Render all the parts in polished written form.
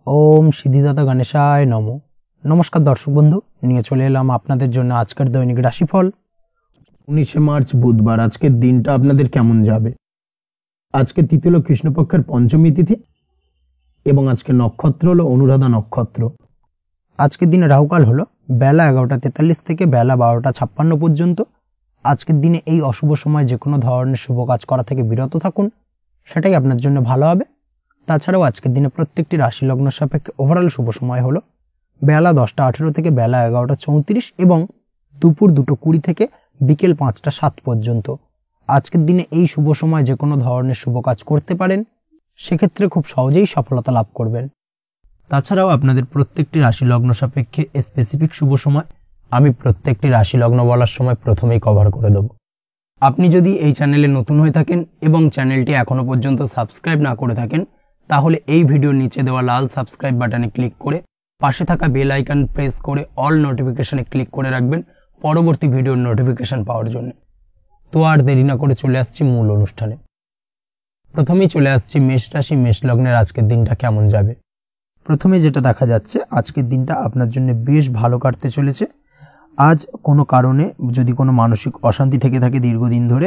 ওম সিদ্ধিদাতা গণেশায় নমো। নমস্কার দর্শক বন্ধু, নিয়ে চলে এলাম আপনাদের জন্য আজকের দৈনিক রাশিফল 19শে মার্চ বুধবার। আজকের দিনটা আপনাদের কেমন যাবে? আজকে তিথি হলো কৃষ্ণপক্ষের পঞ্চমী তিথি এবং আজকে নক্ষত্র হলো অনুরাধা নক্ষত্র। আজকের দিনে রাহুকাল হলো বেলা 11:43 থেকে বেলা 12:56 পর্যন্ত। আজকের দিনে এই অশুভ সময় যে কোনো ধরনের শুভ কাজ করা থেকে বিরত থাকুন, সেটাই আপনার জন্য ভালো হবে। তাছাড়াও আজকের দিনে প্রত্যেকটি রাশি লগ্ন সাপেক্ষে ওভারঅল শুভ সময় হলো বেলা 10:18 থেকে বেলা 11:34 এবং দুপুর 2:20 থেকে বিকেল 5:07 পর্যন্ত। আজকের দিনে এই শুভ সময় যে কোনো ধরনের শুভ কাজ করতে পারেন, সেক্ষেত্রে খুব সহজেই সফলতা লাভ করবেন। তাছাড়াও আপনাদের প্রত্যেকটি রাশি লগ্ন সাপেক্ষে স্পেসিফিক শুভ সময় আমি প্রত্যেকটি রাশি লগ্ন বলার সময় প্রথমেই কভার করে দেব। আপনি যদি এই চ্যানেলে নতুন হয়ে থাকেন এবং চ্যানেলটি এখনো পর্যন্ত সাবস্ক্রাইব না করে থাকেন, তাহলে এই ভিডিওর নিচে দেওয়া লাল সাবস্ক্রাইব বাটনে ক্লিক করে পাশে থাকা বেল আইকন প্রেস করে অল নোটিফিকেশনে ক্লিক করে রাখবেন পরবর্তী ভিডিওর নোটিফিকেশন পাওয়ার জন্য। তো আর দেরি না করে চলে আসছি মূল অনুষ্ঠানে। প্রথমেই চলে আসছি মেষ রাশি মেষ লগ্নের আজকের দিনটা কেমন যাবে। প্রথমে যেটা দেখা যাচ্ছে, আজকের দিনটা আপনার জন্য বেশ ভালো কাটতে চলেছে। আজ কোনো কারণে যদি কোনো মানসিক অশান্তি থেকে থাকে দীর্ঘদিন ধরে,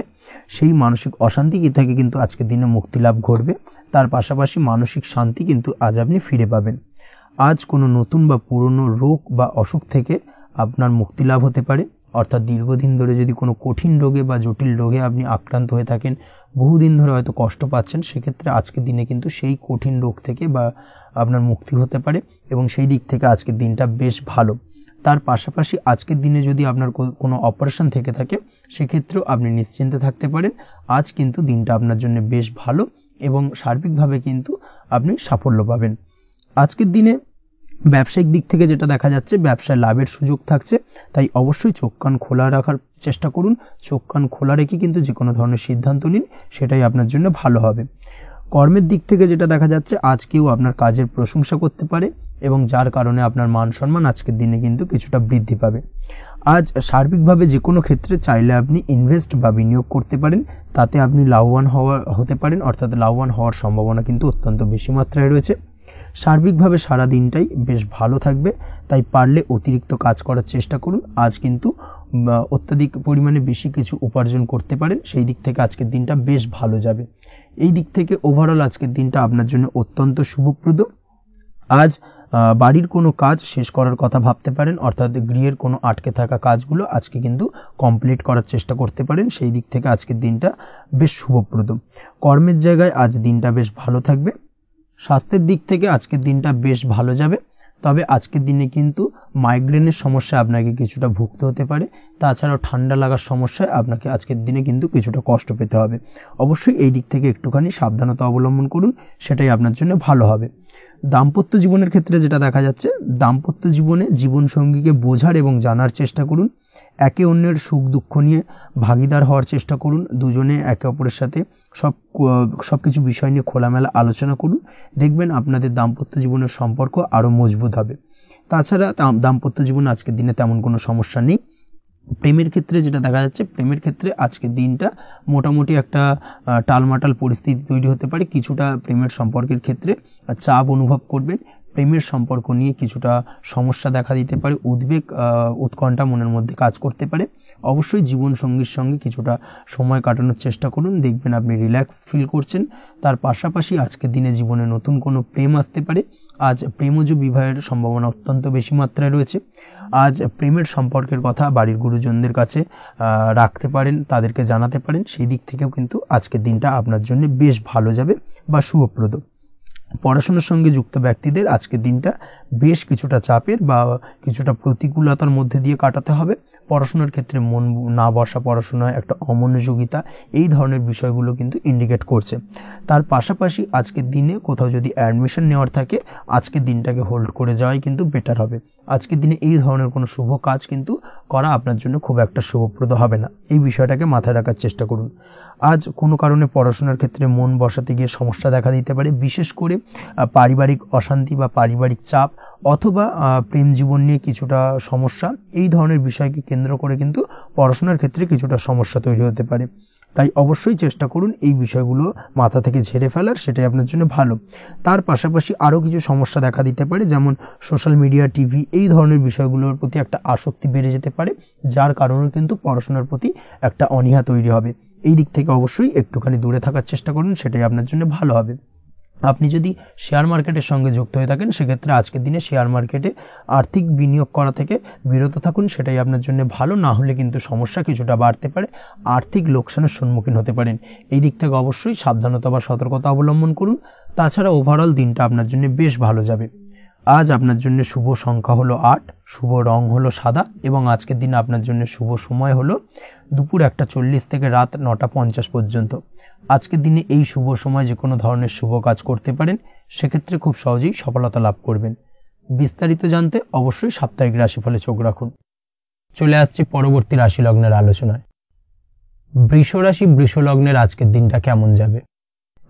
সেই মানসিক অশান্তি থেকে কিন্তু আজকের দিনে মুক্তি লাভ ঘটবে। তার পাশাপাশি মানসিক শান্তি কিন্তু আজ আপনি ফিরে পাবেন। আজ কোনো নতুন বা পুরনো রোগ বা অসুখ থেকে আপনার মুক্তি লাভ হতে পারে। অর্থাৎ দীর্ঘদিন ধরে যদি কোনো কঠিন রোগে বা জটিল রোগে আপনি আক্রান্ত হয়ে থাকেন, বহুদিন ধরে হয়তো কষ্ট পাচ্ছেন, সেক্ষেত্রে আজকের দিনে কিন্তু সেই কঠিন রোগ থেকে বা আপনার মুক্তি হতে পারে এবং সেই দিক থেকে আজকের দিনটা বেশ ভালো। তার পাশাপাশি আজকের দিনে যদি আপনার কোনো অপারেশন থেকে থাকে, সেক্ষেত্রেও আপনি নিশ্চিন্তে থাকতে পারেন। আজ কিন্তু দিনটা আপনার জন্য বেশ ভালো এবং সার্বিকভাবে কিন্তু আপনি সাফল্য পাবেন। আজকের দিনে ব্যবসায়িক দিক থেকে যেটা দেখা যাচ্ছে, ব্যবসায় লাভের সুযোগ থাকছে, তাই অবশ্যই চোখ কান খোলা রাখার চেষ্টা করুন। চোখ কান খোলা রেখে কিন্তু যে কোনো ধরনের সিদ্ধান্ত নিন, সেটাই আপনার জন্য ভালো হবে। কর্মের দিক থেকে যেটা দেখা যাচ্ছে, আজ কেউ আপনার কাজের প্রশংসা করতে পারে এবং যার কারণে আপনার মান সম্মান আজকের দিনে কিন্তু কিছুটা বৃদ্ধি পাবে। আজ সার্বিকভাবে যে কোনো ক্ষেত্রে চাইলে আপনি ইনভেস্ট বা বিনিয়োগ করতে পারেন, তাতে আপনি লাভবান হতে পারেন। অর্থাৎ লাভবান হওয়ার সম্ভাবনা কিন্তু অত্যন্ত বেশি মাত্রায় রয়েছে। সার্বিকভাবে সারা দিনটাই বেশ ভালো থাকবে, তাই পারলে অতিরিক্ত কাজ করার চেষ্টা করুন। আজ কিন্তু অত্যাধিক পরিমাণে বেশি কিছু উপার্জন করতে পারেন, সেই দিক থেকে আজকের দিনটা বেশ ভালো যাবে। এই দিক থেকে ওভারঅল আজকের দিনটা আপনার জন্য অত্যন্ত শুভপ্রদ। আজ বাড়ির কোনো কাজ শেষ করার কথা ভাবতে পারেন, অর্থাৎ গৃহের কোনো আটকে থাকা কাজগুলো আজকে কিন্তু কমপ্লিট করার চেষ্টা করতে পারেন। সেই দিক থেকে আজকের দিনটা বেশ শুভপ্রদ। কর্মের জায়গায় আজ দিনটা বেশ ভালো থাকবে। স্বাস্থ্যের দিক থেকে আজকের দিনটা বেশ ভালো যাবে, তবে আজকের দিনে কিন্তু মাইগ্রেনের সমস্যা আপনাকে কিছুটা ভুগতে হতে পারে। তাছাড়াও ঠান্ডা লাগার সমস্যায় আপনাকে আজকের দিনে কিন্তু কিছুটা কষ্ট পেতে হবে। অবশ্যই এই দিক থেকে একটুখানি সাবধানতা অবলম্বন করুন, সেটাই আপনার জন্য ভালো হবে। দাম্পত্য জীবনের ক্ষেত্রে যেটা দেখা যাচ্ছে, দাম্পত্য জীবনে জীবনসঙ্গীকে বোঝার এবং জানার চেষ্টা করুন। একে অন্যের সুখ দুঃখ নিয়ে ভাগিদার হওয়ার চেষ্টা করুন। দুজনে একে অপরের সাথে সবকিছু বিষয় নিয়ে খোলামেলা আলোচনা করুন। দেখবেন আপনাদের দাম্পত্য জীবনের সম্পর্ক আরো মজবুত হবে। তাছাড়া দাম্পত্য জীবনে আজকের দিনে তেমন কোনো সমস্যা নেই। প্রেমের ক্ষেত্রে যেটা দেখা যাচ্ছে, প্রেমের ক্ষেত্রে আজকের দিনটা মোটামুটি একটা টালমাটাল পরিস্থিতি তৈরি হতে পারে। কিছুটা প্রেমের সম্পর্কের ক্ষেত্রে চাপ অনুভব করবেন। প্রেমের সম্পর্ক নিয়ে কিছুটা সমস্যা দেখা দিতে পারে, উদ্বেগ উৎকণ্ঠা মনের মধ্যে কাজ করতে পারে। অবশ্যই জীবন সঙ্গীর সঙ্গে কিছুটা সময় কাটানোর চেষ্টা করুন, দেখবেন আপনি রিল্যাক্স ফিল করছেন। তার পাশাপাশি আজকের দিনে জীবনে নতুন কোনো প্রেম আসতে পারে। আজ প্রেমজ বিবাহের সম্ভাবনা অত্যন্ত বেশি মাত্রায় রয়েছে। আজ প্রেমের সম্পর্কের কথা বাড়ির গুরুজনদের কাছে রাখতে পারেন, তাদেরকে জানাতে পারেন। সেই দিক থেকেও কিন্তু আজকের দিনটা আপনার জন্য বেশ ভালো যাবে বা শুভপ্রদ। পড়াশোনার সঙ্গে যুক্ত ব্যক্তিদের আজকের দিনটা বেশ কিছুটা চাপের বা কিছুটা প্রতিকূলতার মধ্যে দিয়ে কাটাতে হবে। পড়াশোনার ক্ষেত্রে মন না বসা, পড়াশোনায় একটা অমনোযোগিতা, এই ধরনের বিষয়গুলো কিন্তু ইন্ডিকেট করছে। তার পাশাপাশি আজকের দিনে কোথাও যদি অ্যাডমিশন নেওয়ার থাকে, আজকের দিনটাকে হোল্ড করে যাওয়াই কিন্তু বেটার হবে। আজকের দিনে এই ধরনের কোনো শুভ কাজ কিন্তু করা আপনার জন্য খুব একটা শুভপ্রদ হবে না, এই বিষয়টাকে মাথায় রাখার চেষ্টা করুন। আজ কোনো কারণে পড়াশোনার ক্ষেত্রে মন বসাতে গিয়ে সমস্যা দেখা দিতে পারে, বিশেষ করে পারিবারিক অশান্তি বা পারিবারিক চাপ অথবা প্রেম জীবন নিয়ে কিছুটা সমস্যা, এই ধরনের বিষয়কে কেন্দ্র করে কিন্তু পড়াশোনার ক্ষেত্রে কিছুটা সমস্যা তৈরি হতে পারে। তাই অবশ্যই চেষ্টা করুন এই বিষয়গুলো মাথা থেকে ঝেড়ে ফেলার, সেটাই আপনার জন্য ভালো। তার পাশাপাশি আরও কিছু সমস্যা দেখা দিতে পারে, যেমন সোশ্যাল মিডিয়া, টিভি এই ধরনের বিষয়গুলোর প্রতি একটা আসক্তি বেড়ে যেতে পারে, যার কারণে কিন্তু পড়াশোনার প্রতি একটা অনীহা তৈরি হবে। এই দিক থেকে অবশ্যই একটুখানি দূরে থাকার চেষ্টা করুন, সেটাই আপনার জন্য ভালো হবে। আপনি যদি শেয়ার মার্কেটের সঙ্গে যুক্ত হয়ে থাকেন, সেক্ষেত্রে আজকের দিনে শেয়ার মার্কেটে আর্থিক বিনিয়োগ করা থেকে বিরত থাকুন, সেটাই আপনার জন্য ভালো। না হলে কিন্তু সমস্যা কিছুটা বাড়তে পারে, আর্থিক লোকসানের সম্মুখীন হতে পারেন। এই দিক থেকে অবশ্যই সাবধানতা বা সতর্কতা অবলম্বন করুন। তাছাড়া ওভারঅল দিনটা আপনার জন্য বেশ ভালো যাবে। আজ আপনার জন্য শুভ সংখ্যা হলো 8, শুভ রং হলো সাদা, এবং আজকের দিনে আপনার জন্য শুভ সময় হলো দুপুর 1:40 থেকে রাত 9:50 পর্যন্ত। আজকের দিনে এই শুভ সময় যে কোনো ধরনের শুভ কাজ করতে পারেন, সেক্ষেত্রে খুব সহজেই সফলতা লাভ করবেন। বিস্তারিত জানতে অবশ্যই সাপ্তাহিক রাশিফলে চোখ রাখুন। চলে আসছে পরবর্তী রাশি লগ্নের আলোচনায়। বৃষ রাশি, বৃষ লগ্নের আজকের দিনটা কেমন যাবে?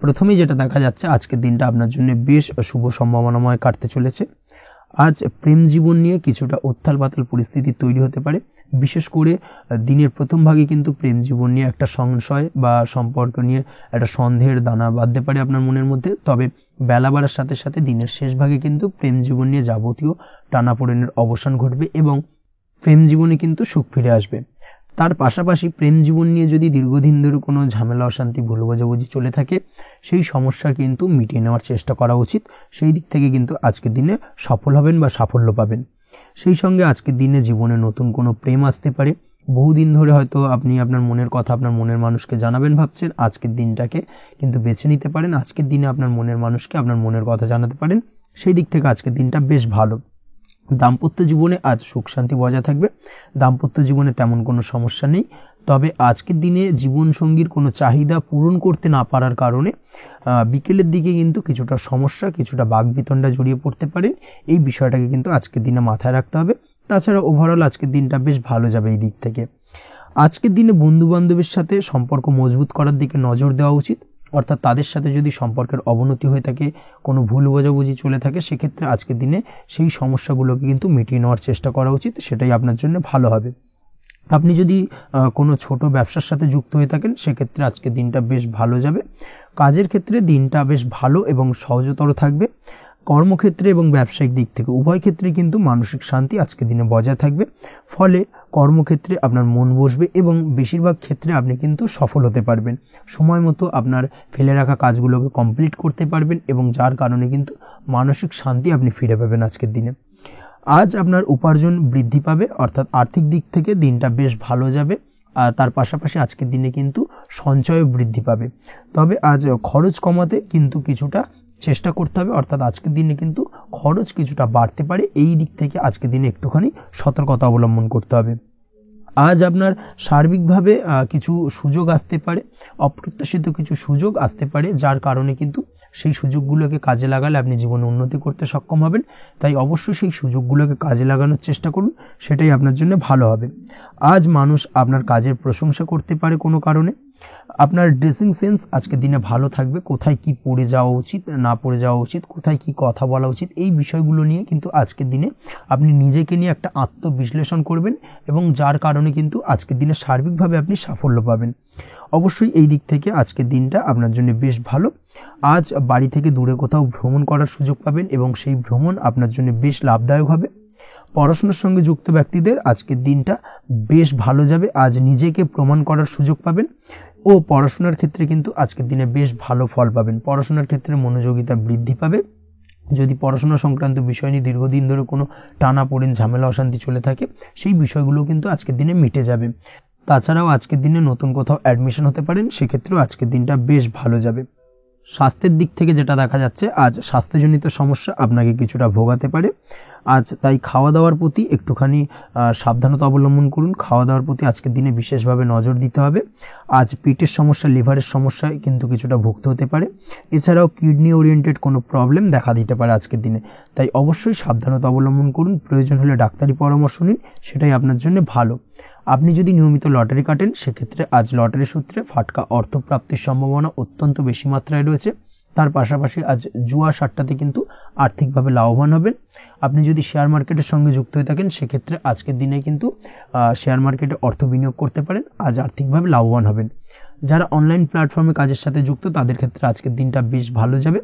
প্রথমেই যেটা দেখা যাচ্ছে, আজকের দিনটা আপনার জন্য বেশ শুভ সম্ভাবনাময় কাটতে চলেছে। আজ প্রেম জীবন নিয়ে কিছুটা উত্থাল পাতাল পরিস্থিতি তৈরি হতে পারে। বিশেষ করে দিনের প্রথম ভাগে কিন্তু প্রেম জীবন নিয়ে একটা সংশয় বা সম্পর্ক নিয়ে একটা সন্দেহের দানা বাঁধতে পারে আপনার মনের মধ্যে। তবে বেলা বাড়ার সাথে সাথে দিনের শেষ ভাগে কিন্তু প্রেম জীবন নিয়ে যাবতীয় টানাপোড়েনের অবসান ঘটবে এবং প্রেম জীবনে কিন্তু সুখ ফিরে আসবে। তার পাশাপাশি প্রেম জীবন নিয়ে যদি দীর্ঘদিন ধরে কোনো ঝামেলা, অশান্তি, ভুল বোঝাবুঝি চলে থাকে, সেই সমস্যা কিন্তু মিটিয়ে নেওয়ার চেষ্টা করা উচিত। সেই দিক থেকে কিন্তু আজকের দিনে সফল হবেন বা সাফল্য পাবেন। সেই সঙ্গে আজকের দিনে জীবনে নতুন কোনো প্রেম আসতে পারে। বহুদিন ধরে হয়তো আপনি আপনার মনের কথা আপনার মনের মানুষকে জানাবেন ভাবছেন, আজকের দিনটাকে কিন্তু বেছে নিতে পারেন। আজকের দিনে আপনার মনের মানুষকে আপনার মনের কথা জানাতে পারেন। সেই দিক থেকে আজকের দিনটা বেশ ভালো। দাম্পত্য জীবনে আজ সুখ শান্তি বজায় থাকবে। দাম্পত্য জীবনে তেমন কোনো সমস্যা নেই। তবে আজকের দিনে জীবন সঙ্গীর কোনো চাহিদা পূরণ করতে না পারার কারণে বিকেলের দিকে কিন্তু কিছুটা সমস্যা, কিছুটা বাকবিতণ্ডা জড়িয়ে পড়তে পারেন। এই বিষয়টাকে কিন্তু আজকের দিনে মাথায় রাখতে হবে। তাছাড়া ওভারঅল আজকের দিনটা বেশ ভালো যাবে এই দিক থেকে। আজকের দিনে বন্ধু বান্ধবের সাথে সম্পর্ক মজবুত করার দিকে নজর দেওয়া উচিত। অর্থাৎ তাদের সাথে যদি সম্পর্কের অবনতি হয়ে থাকে, কোনো ভুল বোঝাবুঝি চলে থাকে, সেক্ষেত্রে আজকের দিনে সেই সমস্যাগুলোকে কিন্তু মিটিয়ে নেওয়ার চেষ্টা করা উচিত। সেটাই আপনার জন্য ভালো হবে। আপনি যদি কোনো ছোট ব্যবসার সাথে যুক্ত হয়ে থাকেন, সেক্ষেত্রে আজকের দিনটা বেশ ভালো যাবে। কাজের ক্ষেত্রে দিনটা বেশ ভালো এবং সহজতর থাকবে। কর্মক্ষেত্রে এবং ব্যবসায়িক দিক থেকে উভয় ক্ষেত্রে কিন্তু মানসিক শান্তি আজকের দিনে বজায় থাকবে। ফলে কর্মক্ষেত্রে আপনার মন বসবে এবং বেশিরভাগ ক্ষেত্রে আপনি কিন্তু সফল হতে পারবেন। সময় মতো আপনার ফেলে রাখা কাজগুলোকে কমপ্লিট করতে পারবেন এবং যার কারণে কিন্তু মানসিক শান্তি আপনি ফিরে পাবেন আজকের দিনে। আজ আপনার উপার্জন বৃদ্ধি পাবে, অর্থাৎ আর্থিক দিক থেকে দিনটা বেশ ভালো যাবে। আর তার পাশাপাশি আজকের দিনে কিন্তু সঞ্চয় বৃদ্ধি পাবে। তবে আজ খরচ কমাতে কিন্তু কিছুটা চেষ্টা করতে হবে, অর্থাৎ আজকের দিনে কিন্তু খরচ কিছুটা বাড়তে পারে। এই দিক থেকে আজকের দিনে একটুখানি সতর্কতা অবলম্বন করতে হবে। আজ আপনার সার্বিকভাবে কিছু সুযোগ আসতে পারে, অপ্রত্যাশিত কিছু সুযোগ আসতে পারে, যার কারণে কিন্তু সেই সুযোগগুলোকে কাজে লাগালে আপনি জীবনে উন্নতি করতে সক্ষম হবেন। তাই অবশ্যই সেই সুযোগগুলোকে কাজে লাগানোর চেষ্টা করুন, সেটাই আপনার জন্য ভালো হবে। আজ মানুষ আপনার কাজের প্রশংসা করতে পারে কোনো কারণে। আপনার ড্রেসিং সেন্স আজকের দিনে ভালো থাকবে। কোথায় কি পরে যাওয়া উচিত, না পরে যাওয়া উচিত, কোথায় কি কথা বলা উচিত, এই বিষয়গুলো নিয়ে কিন্তু আজকের দিনে আপনি নিজেকে নিয়ে একটা আত্মবিশ্লেষণ করবেন এবং যার কারণে কিন্তু আজকের দিনে সার্বিকভাবে আপনি সাফল্য পাবেন। অবশ্যই এই দিক থেকে আজকের দিনটা আপনার জন্য বেশ ভালো। আজ বাড়ি থেকে দূরে কোথাও ভ্রমণ করার সুযোগ পাবেন এবং সেই ভ্রমণ আপনার জন্য বেশ লাভদায়ক হবে। পড়াশোনার সঙ্গে যুক্ত ব্যক্তিদের আজকের দিনটা বেশ ভালো যাবে। আজ নিজেকে প্রমাণ করার সুযোগ পাবেন ও পড়াশোনার ক্ষেত্রে কিন্তু আজকের দিনে বেশ ভালো ফল পাবেন। পড়াশোনার ক্ষেত্রে মনোযোগিতা বৃদ্ধি পাবে। যদি পড়াশোনা সংক্রান্ত বিষয় নিয়ে দীর্ঘদিন ধরে কোনো টানাপোড়েন, ঝামেলা, অশান্তি চলে থাকে, সেই বিষয়গুলো কিন্তু আজকের দিনে মিটে যাবে। তাছাড়াও আজকের দিনে নতুন কোথাও অ্যাডমিশন হতে পারেন, সেক্ষেত্রেও আজকের দিনটা বেশ ভালো যাবে। স্বাস্থ্যের দিক থেকে যেটা দেখা যাচ্ছে, আজ স্বাস্থ্যজনিত সমস্যা আপনাকে কিছুটা ভোগাতে পারে। আজ তাই খাওয়া দাওয়ার প্রতি একটুখানি সাবধানতা অবলম্বন করুন। খাওয়া দাওয়ার প্রতি আজকের দিনে বিশেষভাবে নজর দিতে হবে। আজ পেটের সমস্যা, লিভারের সমস্যায় কিন্তু কিছুটা ভুগতে হতে পারে। এছাড়াও কিডনি ওরিয়েন্টেড কোনো প্রবলেম দেখা দিতে পারে আজকের দিনে। তাই অবশ্যই সাবধানতা অবলম্বন করুন। প্রয়োজন হলে ডাক্তারি পরামর্শ নিন, সেটাই আপনার জন্য ভালো। আপনি যদি নিয়মিত লটারি কাটেন, সেক্ষেত্রে আজ লটারি সূত্রে ফাটকা অর্থপ্রাপ্তির সম্ভাবনা অত্যন্ত বেশি মাত্রায় রয়েছে। তার পাশাপাশি আজ জুয়া সাট্টাতে কিন্তু আর্থিকভাবে লাভবান হবেন। আপনি যদি শেয়ার মার্কেটের সঙ্গে যুক্ত হয়ে থাকেন, সেক্ষেত্রে আজকের দিনে কিন্তু শেয়ার মার্কেটে অর্থ বিনিয়োগ করতে পারেন। আজ আর্থিকভাবে লাভবান হবেন। যারা অনলাইন প্ল্যাটফর্মে কাজের সাথে যুক্ত তাদের ক্ষেত্রে আজকের দিনটা বেশ ভালো যাবে।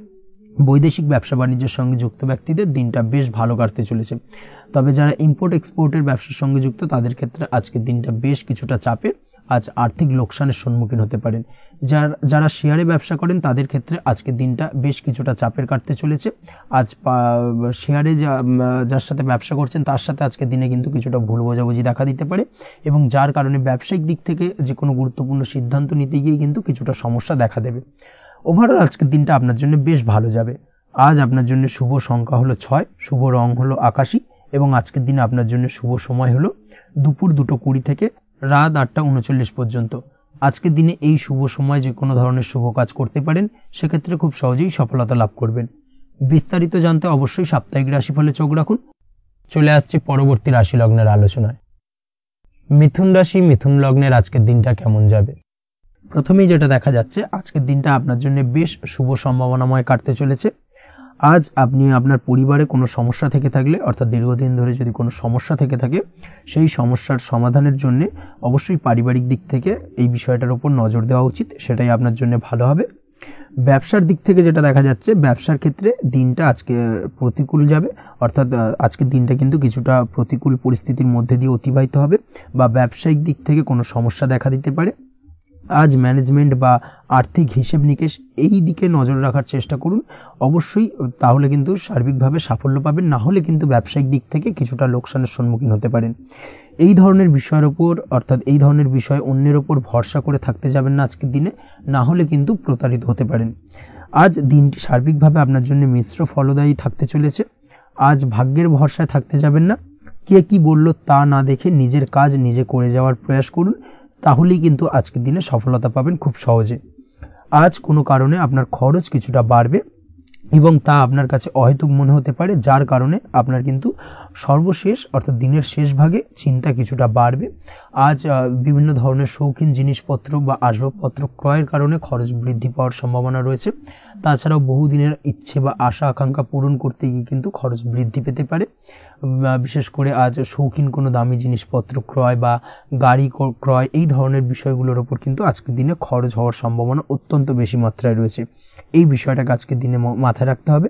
বৈদেশিক ব্যবসা বাণিজ্যের সঙ্গে যুক্ত ব্যক্তিদের দিনটা বেশ ভালো কাটতে চলেছে। তবে যারা ইম্পোর্ট এক্সপোর্টের ব্যবসার সঙ্গে যুক্ত তাদের ক্ষেত্রে আজকের দিনটা বেশ কিছুটা চাপের, আজ আর্থিক লোকসানের সম্মুখীন হতে পারেন। যারা শেয়ারে ব্যবসা করেন তাদের ক্ষেত্রে আজকের দিনটা বেশ কিছুটা চাপের কাটতে চলেছে। আজ শেয়ারে যার সাথে ব্যবসা করছেন তার সাথে আজকের দিনে কিন্তু কিছুটা ভুল বোঝাবুঝি দেখা দিতে পারে, এবং যার কারণে ব্যবসায়িক দিক থেকে যে কোনো গুরুত্বপূর্ণ সিদ্ধান্ত নিতে গিয়ে কিন্তু কিছুটা সমস্যা দেখা দেবে। ওভারঅল আজকের দিনটা আপনার জন্য বেশ ভালো যাবে। আজ আপনার জন্য শুভ সংখ্যা হলো 6, শুভ রং হলো আকাশী, এবং আজকের দিনে আপনার জন্য শুভ সময় হলো দুপুর 2:20 থেকে রাত 8:39 পর্যন্ত। আজকের দিনে এই শুভ সময় যে কোনো ধরনের শুভ কাজ করতে পারেন, সেক্ষেত্রে খুব সহজেই সফলতা লাভ করবেন। বিস্তারিত জানতে অবশ্যই সাপ্তাহিক রাশিফলে চোখ রাখুন। চলে আসছে পরবর্তী রাশি লগ্নের আলোচনায়। মিথুন রাশি, মিথুন লগ্নের আজকের দিনটা কেমন যাবে? প্রথমেই যেটা দেখা যাচ্ছে, আজকের দিনটা আপনার জন্য বেশ শুভ সম্ভাবনাময় কাটতে চলেছে। আজ আপনি আপনার পরিবারে কোনো সমস্যা থেকে থাকলে, অর্থাৎ দীর্ঘদিন ধরে যদি কোনো সমস্যা থেকে থাকে, সেই সমস্যার সমাধানের জন্য অবশ্যই পারিবারিক দিক থেকে এই বিষয়টার উপর নজর দেওয়া উচিত, সেটাই আপনার জন্য ভালো হবে। ব্যবসার দিক থেকে যেটা দেখা যাচ্ছে, ব্যবসার ক্ষেত্রে দিনটা আজকে প্রতিকূল যাবে, অর্থাৎ আজকের দিনটা কিন্তু কিছুটা প্রতিকূল পরিস্থিতির মধ্যে দিয়ে অতিবাহিত হবে, বা ব্যবসায়িক দিক থেকে কোনো সমস্যা দেখা দিতে পারে। আজ ম্যানেজমেন্ট বা আর্থিক হিসেব নিকেশ এই দিকে নজর রাখার চেষ্টা করুন অবশ্যই, তাহলে কিন্তু সার্বিকভাবে সাফল্য পাবেন। না হলে কিন্তু ব্যবসায়িক দিক থেকে কিছুটা লোকসানের সম্মুখীন হতে পারেন। এই ধরনের বিষয়ের ওপর, অর্থাৎ এই ধরনের বিষয় অন্যের ওপর ভরসা করে থাকতে যাবেন না আজকের দিনে, না হলে কিন্তু প্রতারিত হতে পারেন। আজ দিনটি সার্বিকভাবে আপনার জন্য মিশ্র ফলদায়ী থাকতে চলেছে। আজ ভাগ্যের ভরসায় থাকতে যাবেন না। কে কি বলল তা না দেখে নিজের কাজ নিজে করে যাওয়ার প্রয়াস করুন, তাহলেই কিন্তু আজকের দিনে সফলতা পাবেন খুব সহজে। আজ কোনো কারণে আপনার খরচ কিছুটা বাড়বে, এবং তা আপনার কাছে অহেতুক মনে হতে পারে, যার কারণে আপনার কিন্তু সর্বশেষ, অর্থাৎ দিনের শেষ ভাগে চিন্তা কিছুটা বাড়বে। আজ বিভিন্ন ধরনের শৌখিন জিনিসপত্র বা আসবাবপত্র ক্রয়ের কারণে খরচ বৃদ্ধি পাওয়ার সম্ভাবনা রয়েছে। তাছাড়াও বহুদিনের ইচ্ছে বা আশা আকাঙ্ক্ষা পূরণ করতে গিয়ে কিন্তু খরচ বৃদ্ধি পেতে পারে। বিশেষ করে আজ শৌখিন কোনো দামি জিনিসপত্র ক্রয় বা গাড়ি ক্রয়, এই ধরনের বিষয়গুলোর ওপর কিন্তু আজকের দিনে খরচ হওয়ার সম্ভাবনা অত্যন্ত বেশি মাত্রায় রয়েছে। এই বিষয়টাকে আজকের দিনে মাথায় রাখতে হবে।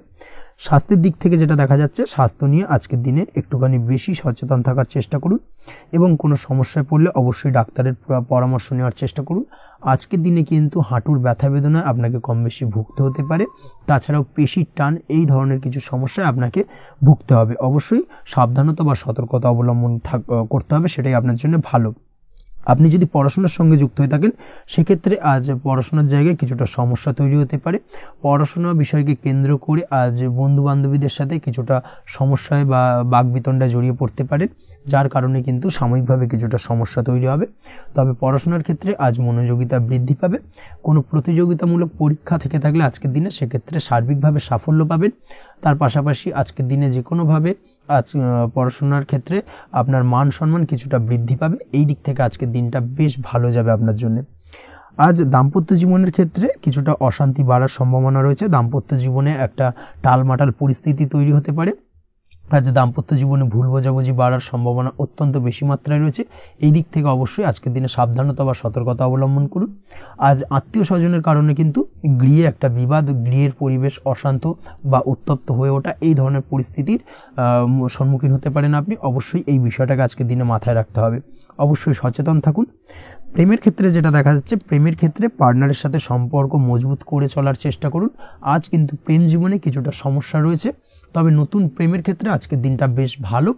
স্বাস্থ্যের দিক থেকে যেটা দেখা যাচ্ছে, স্বাস্থ্য নিয়ে আজকের দিনে একটুখানি বেশি সচেতন থাকার চেষ্টা করুন, এবং কোনো সমস্যায় পড়লে অবশ্যই ডাক্তারের পরামর্শ নেওয়ার চেষ্টা করুন। আজকের দিনে কিন্তু হাঁটুর ব্যথা বেদনায় আপনাকে কম বেশি ভুগতে হতে পারে। তাছাড়াও পেশির টান, এই ধরনের কিছু সমস্যায় আপনাকে ভুগতে হবে। অবশ্যই সাবধানতা বা সতর্কতা অবলম্বন করতে হবে, সেটাই আপনার জন্য ভালো। আপনি যদি পড়াশোনার সঙ্গে যুক্ত হয়ে থাকেন, সেক্ষেত্রে আজ পড়াশোনার জায়গায় কিছুটা সমস্যা তৈরি হতে পারে। পড়াশোনা বিষয়কে কেন্দ্র করে আজ বন্ধু বান্ধবীদের সাথে কিছুটা সমস্যায় বা বাকবিতণ্ডায় জড়িয়ে পড়তে পারেন, যার কারণে কিন্তু সাময়িকভাবে কিছুটা সমস্যা তৈরি হবে। তবে পড়াশোনার ক্ষেত্রে আজ মনোযোগিতা বৃদ্ধি পাবে। কোনো প্রতিযোগিতামূলক পরীক্ষা থেকে থাকলে আজকের দিনে সেক্ষেত্রে সার্বিকভাবে সাফল্য পাবেন। তার পাশাপাশি আজকের দিনে যে কোনোভাবে আজ পড়াশোনার ক্ষেত্রে আপনার মান সম্মান কিছুটা বৃদ্ধি পাবে। এই দিক থেকে আজকের দিনটা বেশ ভালো যাবে আপনার জন্য। আজ দাম্পত্য জীবনের ক্ষেত্রে কিছুটা অশান্তি বাড়ার সম্ভাবনা রয়েছে। দাম্পত্য জীবনে একটা টালমাটাল পরিস্থিতি তৈরি হতে পারে। আজ দাম্পত্য জীবনে ভুল বোঝাবুঝি বাড়ার সম্ভাবনা অত্যন্ত বেশি মাত্রায় রয়েছে। এই দিক থেকে অবশ্যই আজকের দিনে সাবধানতা বা সতর্কতা অবলম্বন করুন। আজ আত্মীয় স্বজনের কারণে কিন্তু গৃহে একটা বিবাদ, গৃহের পরিবেশ অশান্ত বা উত্তপ্ত হয়ে ওঠা, এই ধরনের পরিস্থিতির সম্মুখীন হতে পারেন আপনি। অবশ্যই এই বিষয়টাকে আজকের দিনে মাথায় রাখতে হবে। অবশ্যই সচেতন থাকুন। প্রেমের ক্ষেত্রে যেটা দেখা যাচ্ছে, প্রেমের ক্ষেত্রে পার্টনারের সাথে সম্পর্ক মজবুত করে চলার চেষ্টা করুন। আজ কিন্তু প্রেম জীবনে কিছুটা সমস্যা রয়েছে, তবে নতুন প্রেমের ক্ষেত্রে আজকের দিনটা বেশ ভালো।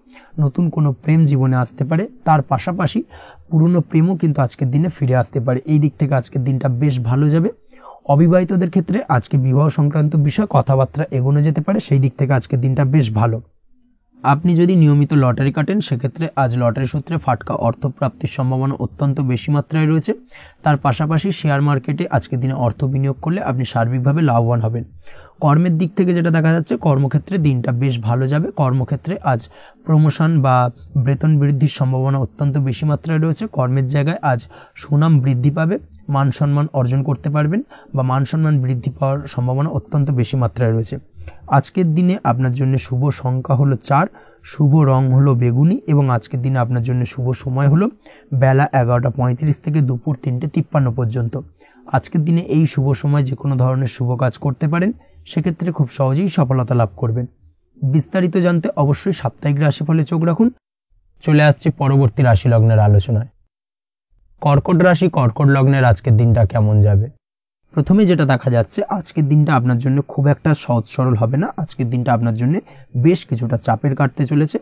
নতুন কোনো প্রেম জীবনে আসতে পারে, তার পাশাপাশি পুরনো প্রেমও কিন্তু আজকের দিনে ফিরে আসতে পারে। এই দিক থেকে আজকের দিনটা বেশ ভালো যাবে। অবিবাহিতদের ক্ষেত্রে আজকে বিবাহ সংক্রান্ত বিষয় কথাবার্তা এগোনো যেতে পারে, সেই দিক থেকে আজকের দিনটা বেশ ভালো। আপনি যদি নিয়মিত লটারি কাটেন, সেক্ষেত্রে আজ লটারি সূত্রে ফাটকা অর্থপ্রাপ্তির সম্ভাবনা অত্যন্ত বেশি মাত্রায় রয়েছে। তার পাশাপাশি শেয়ার মার্কেটে আজকের দিনে অর্থ বিনিয়োগ করলে আপনি সার্বিকভাবে লাভবান হবেন। কর্মের দিক থেকে যেটা দেখা যাচ্ছে, কর্মক্ষেত্রে দিনটা বেশ ভালো যাবে। কর্মক্ষেত্রে আজ প্রমোশন বা বেতন বৃদ্ধির সম্ভাবনা অত্যন্ত বেশি মাত্রায় রয়েছে। কর্মের জায়গায় আজ সুনাম বৃদ্ধি পাবে, মান সম্মান অর্জন করতে পারবেন, বা মান সম্মান বৃদ্ধি পাওয়ার সম্ভাবনা অত্যন্ত বেশি মাত্রায় রয়েছে। আজকের দিনে আপনার জন্য শুভ সংখ্যা হলো 4, শুভ রং হলো বেগুনি, এবং আজকের দিনে আপনার জন্য শুভ সময় হলো বেলা 11:35 থেকে দুপুর 3:53 পর্যন্ত। আজকের দিনে এই শুভ সময় যে কোনো ধরনের শুভ কাজ করতে পারেন, সেক্ষেত্রে খুব সহজেই সফলতা লাভ করবেন। বিস্তারিত জানতে অবশ্যই সাপ্তাহিক রাশিফলে চোখ রাখুন। চলে আসছে পরবর্তী রাশি লগ্নের আলোচনায়। কর্কট রাশি, কর্কট লগ্নের আজকের দিনটা কেমন যাবে? প্রথমে যেটা দেখা যাচ্ছে, আজকের দিনটা আপনার জন্য খুব একটা সহজ সরল হবে না। আজকের দিনটা আপনার জন্য বেশ কিছুটা চাপের কাটতে চলেছে।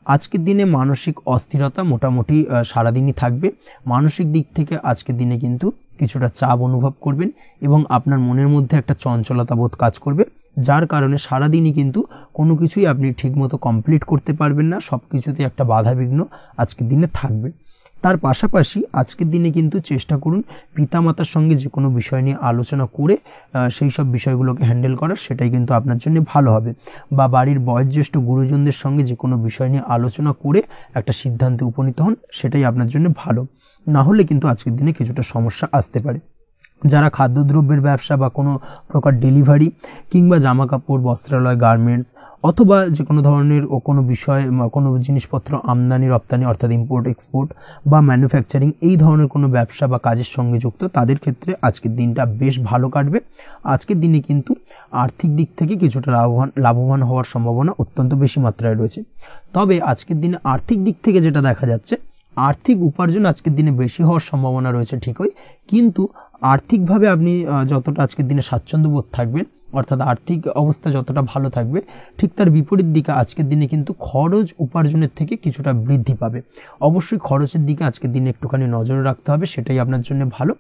আজকের দিনে মানসিক অস্থিরতা মোটামুটি সারাদিনই থাকবে। মানসিক দিক থেকে আজকের দিনে কিন্তু কিছুটা চাপ অনুভব করবেন এবং আপনার মনের মধ্যে একটা চঞ্চলতা বোধ কাজ করবে, যার কারণে সারাদিনই কিন্তু কোনো কিছুই আপনি ঠিকমতো কমপ্লিট করতে পারবেন না। সব কিছুতে একটা বাধা বিঘ্ন আজকের দিনে থাকবে। তার পাশাপাশি আজকের দিনে কিন্তু চেষ্টা করুন পিতামাতার সঙ্গে যে কোনো বিষয় নিয়ে আলোচনা করে সেই সব বিষয়গুলোকে হ্যান্ডেল করার, সেটাই কিন্তু আপনার জন্য ভালো হবে। বা বাড়ির বয়োজ্যেষ্ঠ গুরুজনদের সঙ্গে যে কোনো বিষয় নিয়ে আলোচনা করে একটা সিদ্ধান্তে উপনীত হন, সেটাই আপনার জন্য ভালো। না হলে কিন্তু আজকের দিনে কিছুটা সমস্যা আসতে পারে। যারা খাদ্যদ্রব্যের ব্যবসা বা কোনো প্রকার ডেলিভারি কিংবা জামা কাপড়, বস্ত্রালয়, গার্মেন্টস অথবা যে কোনো ধরনের কোনো বিষয়, কোনো জিনিসপত্র আমদানি রপ্তানি অর্থাৎ ইম্পোর্ট এক্সপোর্ট বা ম্যানুফ্যাকচারিং, এই ধরনের কোনো ব্যবসা বা কাজের সঙ্গে যুক্ত, তাদের ক্ষেত্রে আজকের দিনটা বেশ ভালো কাটবে। আজকের দিনে কিন্তু আর্থিক দিক থেকে কিছুটা লাভবান হওয়ার সম্ভাবনা অত্যন্ত বেশি মাত্রায় রয়েছে। তবে আজকের দিনে আর্থিক দিক থেকে যেটা দেখা যাচ্ছে, আর্থিক উপার্জন আজকের দিনে বেশি হওয়ার সম্ভাবনা রয়েছে ঠিকই, কিন্তু আর্থিকভাবে আপনি যতটা আজকের দিনে স্বাচ্ছন্দ্য বোধ থাকবেন, অর্থাৎ আর্থিক অবস্থা যতটা ভালো থাকবে, ঠিক তার বিপরীত দিকে আজকের দিনে কিন্তু খরচ উপার্জনের থেকে কিছুটা বৃদ্ধি পাবে। অবশ্যই খরচের দিকে আজকের দিনে একটুখানি নজর রাখতে হবে, সেটাই আপনার জন্য ভালো।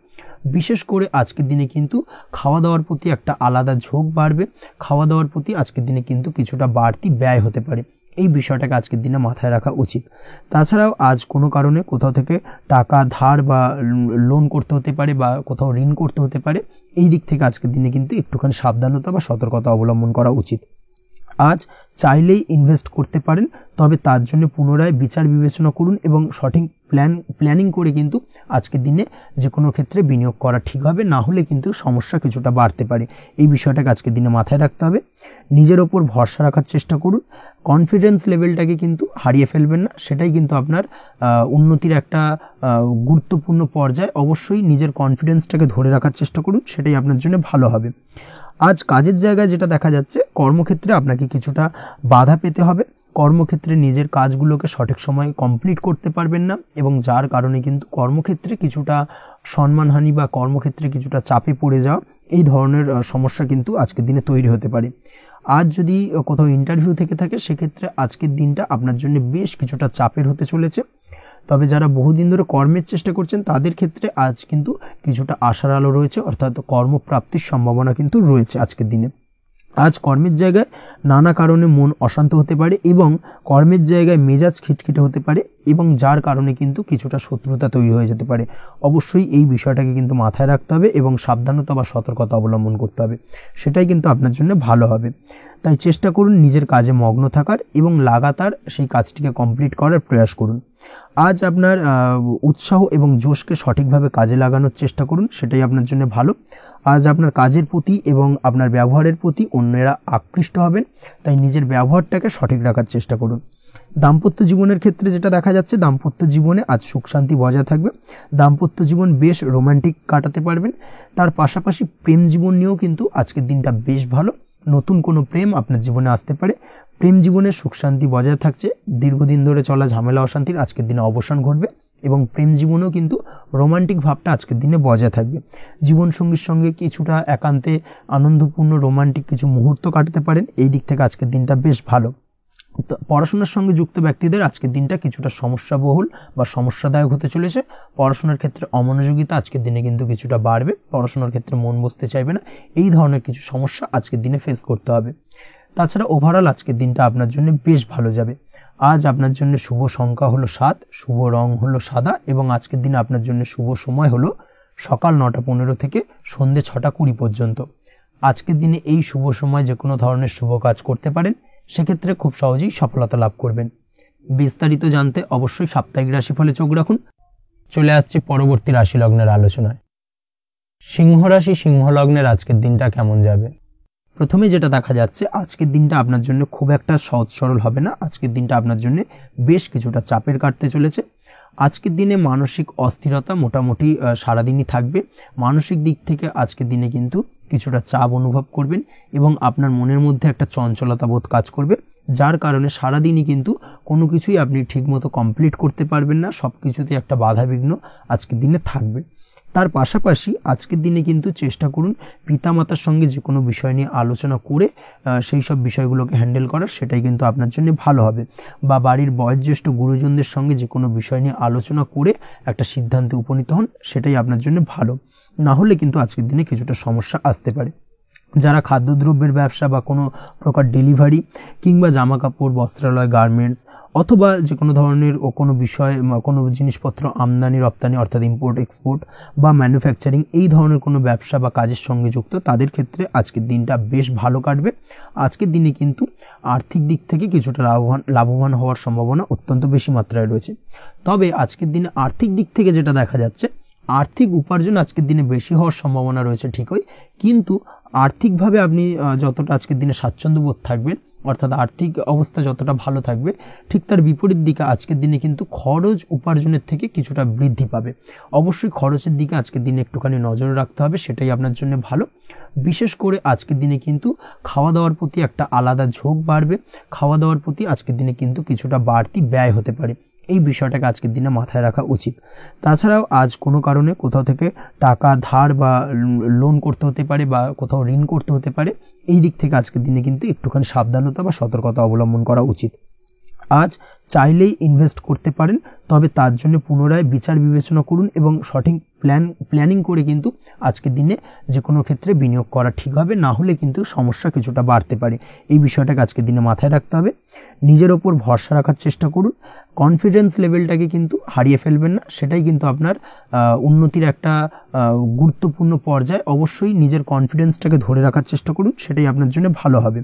বিশেষ করে আজকের দিনে কিন্তু খাওয়া দাওয়ার প্রতি একটা আলাদা ঝোঁক বাড়বে। খাওয়া দাওয়ার প্রতি আজকের দিনে কিন্তু কিছুটা বাড়তি ব্যয় হতে পারে। এই বিষয়টাকে আজকের দিনে মাথায় রাখা উচিত। তাছাড়াও আজ কোনো কারণে কোথাও থেকে টাকা ধার বা লোন করতে হতে পারে বা কোথাও ঋণ করতে হতে পারে। এই দিক থেকে আজকের দিনে কিন্তু একটুখানি সাবধানতা বা সতর্কতা অবলম্বন করা উচিত। আজ চাইলেই ইনভেস্ট করতে পারেন, তবে তার জন্য পুনরায় বিচার বিবেচনা করুন এবং সঠিক প্ল্যানিং করে কিন্তু আজকের দিনে যে কোনো ক্ষেত্রে বিনিয়োগ করা ঠিক হবে। না হলে কিন্তু সমস্যা কিছুটা বাড়তে পারে। এই বিষয়টাকে আজকের দিনে মাথায় রাখতে হবে। নিজের ওপর ভরসা রাখার চেষ্টা করুন। কনফিডেন্স লেভেলটাকে কিন্তু হারিয়ে ফেলবেন না, সেটাই কিন্তু আপনার উন্নতির একটা গুরুত্বপূর্ণ পর্যায়। অবশ্যই নিজের কনফিডেন্সটাকে ধরে রাখার চেষ্টা করুন, সেটাই আপনার জন্য ভালো হবে। আজ কাজের জায়গায় যেটা দেখা যাচ্ছে, কর্মক্ষেত্রে আপনাকে কিছুটা বাধা পেতে হবে। কর্মক্ষেত্রে নিজের কাজগুলোকে সঠিক সময়ে কমপ্লিট করতে পারবেন না এবং যার কারণে কিন্তু কর্মক্ষেত্রে কিছুটা সম্মানহানি বা কর্মক্ষেত্রে কিছুটা চাপে পড়ে যাওয়া, এই ধরনের সমস্যা কিন্তু আজকের দিনে তৈরি হতে পারে। আজ যদি কোথাও ইন্টারভিউ থেকে থাকে, সেক্ষেত্রে আজকের দিনটা আপনার জন্য বেশ কিছুটা চাপের হতে চলেছে। তবে যারা বহুদিন ধরে কর্মের চেষ্টা করছেন, তাদের ক্ষেত্রে আজ কিন্তু কিছুটা আশার আলো রয়েছে, অর্থাৎ কর্মপ্রাপ্তির সম্ভাবনা কিন্তু রয়েছে আজকের দিনে। আজ কর্মের জায়গায় নানা কারণে মন অশান্ত হতে পারে এবং কর্মের জায়গায় মেজাজ খিটখিটে হতে পারে এবং যার কারণে কিন্তু কিছুটা শত্রুতা তৈরি হয়ে যেতে পারে। অবশ্যই এই বিষয়টাকে কিন্তু মাথায় রাখতে হবে এবং সাবধানতা বা সতর্কতা অবলম্বন করতে হবে, সেটাই কিন্তু আপনার জন্য ভালো হবে। তাই চেষ্টা করুন নিজের কাজে মগ্ন থাকার এবং লাগাতার সেই কাজটিকে কমপ্লিট করার প্রয়াস করুন। আজ আপনার উৎসাহ এবং জোশকে সঠিকভাবে কাজে লাগানোর চেষ্টা করুন, সেটাই আপনার জন্য ভালো। আজ আপনার কাজের প্রতি এবং আপনার ব্যবহারের প্রতি অন্যেরা আকৃষ্ট হবেন, তাই নিজের ব্যবহারটাকে সঠিক রাখার চেষ্টা করুন। দাম্পত্য জীবনের ক্ষেত্রে যেটা দেখা যাচ্ছে, দাম্পত্য জীবনে আজ সুখ শান্তি বজায় থাকবে। দাম্পত্য জীবন বেশ রোমান্টিক কাটাতে পারবেন। তার পাশাপাশি প্রেম জীবন নিয়েও কিন্তু আজকের দিনটা বেশ ভালো। নতুন কোনো প্রেম আপনার জীবনে আসতে পারে। প্রেম জীবনে সুখ শান্তি বজায় থাকছে। দীর্ঘদিন ধরে চলা ঝামেলা অশান্তির আজকের দিনে অবসান ঘটবে এবং প্রেম জীবনেও কিন্তু রোমান্টিক ভাবটা আজকের দিনে বজায় থাকবে। জীবনসঙ্গীর সঙ্গে কিছুটা একান্তে আনন্দপূর্ণ রোমান্টিক কিছু মুহূর্ত কাটাতে পারেন। এই দিক থেকে আজকের দিনটা বেশ ভালো। পড়াশোনার সঙ্গে যুক্ত ব্যক্তিদের আজকের দিনটা কিছুটা সমস্যাবহুল বা সমস্যাদায়ক হতে চলেছে। পড়াশোনার ক্ষেত্রে অমনোযোগিতা আজকের দিনে কিন্তু কিছুটা বাড়বে। পড়াশোনার ক্ষেত্রে মন বসতে চাইবে না। এই ধরনের কিছু সমস্যা আজকের দিনে ফেস করতে হবে। তাছাড়া ওভারঅল আজকের দিনটা আপনার জন্য বেশ ভালো যাবে। আজ আপনার জন্য শুভ সংখ্যা হলো 7, শুভ রং হলো সাদা এবং আজকের দিনে আপনার জন্য শুভ সময় হলো সকাল 9:15 থেকে সন্ধ্যে 6:20 পর্যন্ত। আজকের দিনে এই শুভ সময় যে কোনো ধরনের শুভ কাজ করতে পারেন, সেক্ষেত্রে খুব সহজেই সফলতা লাভ করবেন। বিস্তারিত জানতে অবশ্যই সাপ্তাহিক রাশিফলে চোখ রাখুন। চলে আসছে পরবর্তী রাশি লগ্নের আলোচনায়। সিংহ রাশি, সিংহ লগ্নের আজকের দিনটা কেমন যাবে? প্রথমে যেটা দেখা যাচ্ছে, আজকের দিনটা আপনার জন্য খুব একটা সহজ সরল হবে না। আজকের দিনটা আপনার জন্য বেশ কিছুটা চাপের কাটতে চলেছে। আজকের দিনে মানসিক অস্থিরতা মোটামুটি সারাদিনই থাকবে। মানসিক দিক থেকে আজকের দিনে কিন্তু কিছুটা চাপ অনুভব করবেন এবং আপনার মনের মধ্যে একটা চঞ্চলতা বোধ কাজ করবে, যার কারণে সারাদিনই কিন্তু কোনো কিছুই আপনি ঠিকমতো কমপ্লিট করতে পারবেন না, সব কিছুতে একটা বাধা বিঘ্ন আজকের দিনে থাকবে। তার পাশাপাশি আজকের দিনে কিন্তু চেষ্টা করুন পিতামাতার সঙ্গে যে কোনো বিষয় নিয়ে আলোচনা করে সেই সব বিষয়গুলোকে হ্যান্ডেল করার, সেটাই কিন্তু আপনার জন্য ভালো হবে। বা বাড়ির বয়োজ্যেষ্ঠ গুরুজনদের সঙ্গে যে কোনো বিষয় নিয়ে আলোচনা করে একটা সিদ্ধান্তে উপনীত হন, সেটাই আপনার জন্য ভালো। না হলে কিন্তু আজকের দিনে কিছুটা সমস্যা আসতে পারে। যারা খাদ্যদ্রব্যের ব্যবসা বা কোনো প্রকার ডেলিভারি কিংবা জামা কাপড়, বস্ত্রালয়, গার্মেন্টস অথবা যে কোনো ধরনের কোনো বিষয়, কোনো জিনিসপত্র আমদানি রপ্তানি অর্থাৎ ইম্পোর্ট এক্সপোর্ট বা ম্যানুফ্যাকচারিং এই ধরনের কোনো ব্যবসা বা কাজের সঙ্গে যুক্ত, তাদের ক্ষেত্রে আজকের দিনটা বেশ ভালো কাটবে। আজকের দিনে কিন্তু আর্থিক দিক থেকে কিছুটা লাভবান হওয়ার সম্ভাবনা অত্যন্ত বেশি মাত্রায় রয়েছে। তবে আজকের দিনে আর্থিক দিক থেকে যেটা দেখা যাচ্ছে, আর্থিক উপার্জন আজকের দিনে বেশি হওয়ার সম্ভাবনা রয়েছে ঠিকই, কিন্তু আর্থিকভাবে আপনি যতটা আজকের দিনে স্বাচ্ছন্দ্য বোধ থাকবেন, অর্থাৎ আর্থিক অবস্থা যতটা ভালো থাকবে, ঠিক তার বিপরীত দিকে আজকের দিনে কিন্তু খরচ উপার্জনের থেকে কিছুটা বৃদ্ধি পাবে। অবশ্যই খরচের দিকে আজকের দিনে একটুখানি নজর রাখতে হবে, সেটাই আপনার জন্য ভালো। বিশেষ করে আজকের দিনে কিন্তু খাওয়া দাওয়ার প্রতি একটা আলাদা ঝোঁক বাড়বে, খাওয়া দাওয়ার প্রতি আজকের দিনে কিন্তু কিছুটা বাড়তি ব্যয় হতে পারে, এই বিষয়টাকে আজকের দিনে মাথায় রাখা উচিত। তাছাড়াও আজ কোনো কারণে কোথাও থেকে টাকা ধার বা লোন করতে হতে পারে বা কোথাও ঋণ করতে হতে পারে, এই দিক থেকে আজকের দিনে কিন্তু একটুখানি সাবধানতা বা সতর্কতা অবলম্বন করা উচিত। আজ চাইলেই ইনভেস্ট করতে পারেন, তবে তার জন্য পুনরায় বিচার বিবেচনা করুন এবং সঠিক প্ল্যানিং করে কিন্তু আজকের দিনে যে কোনো ক্ষেত্রে বিনিয়োগ করা ঠিক হবে, না হলে কিন্তু সমস্যা কিছুটা বাড়তে পারে। এই বিষয়টাকে আজকের দিনে মাথায় রাখতে হবে। নিজের ওপর ভরসা রাখার চেষ্টা করুন, কনফিডেন্স লেভেলটাকে কিন্তু হারিয়ে ফেলবেন না, সেটাই কিন্তু আপনার উন্নতির একটা গুরুত্বপূর্ণ পর্যায়। অবশ্যই নিজের কনফিডেন্সটাকে ধরে রাখার চেষ্টা করুন, সেটাই আপনার জন্য ভালো হবে।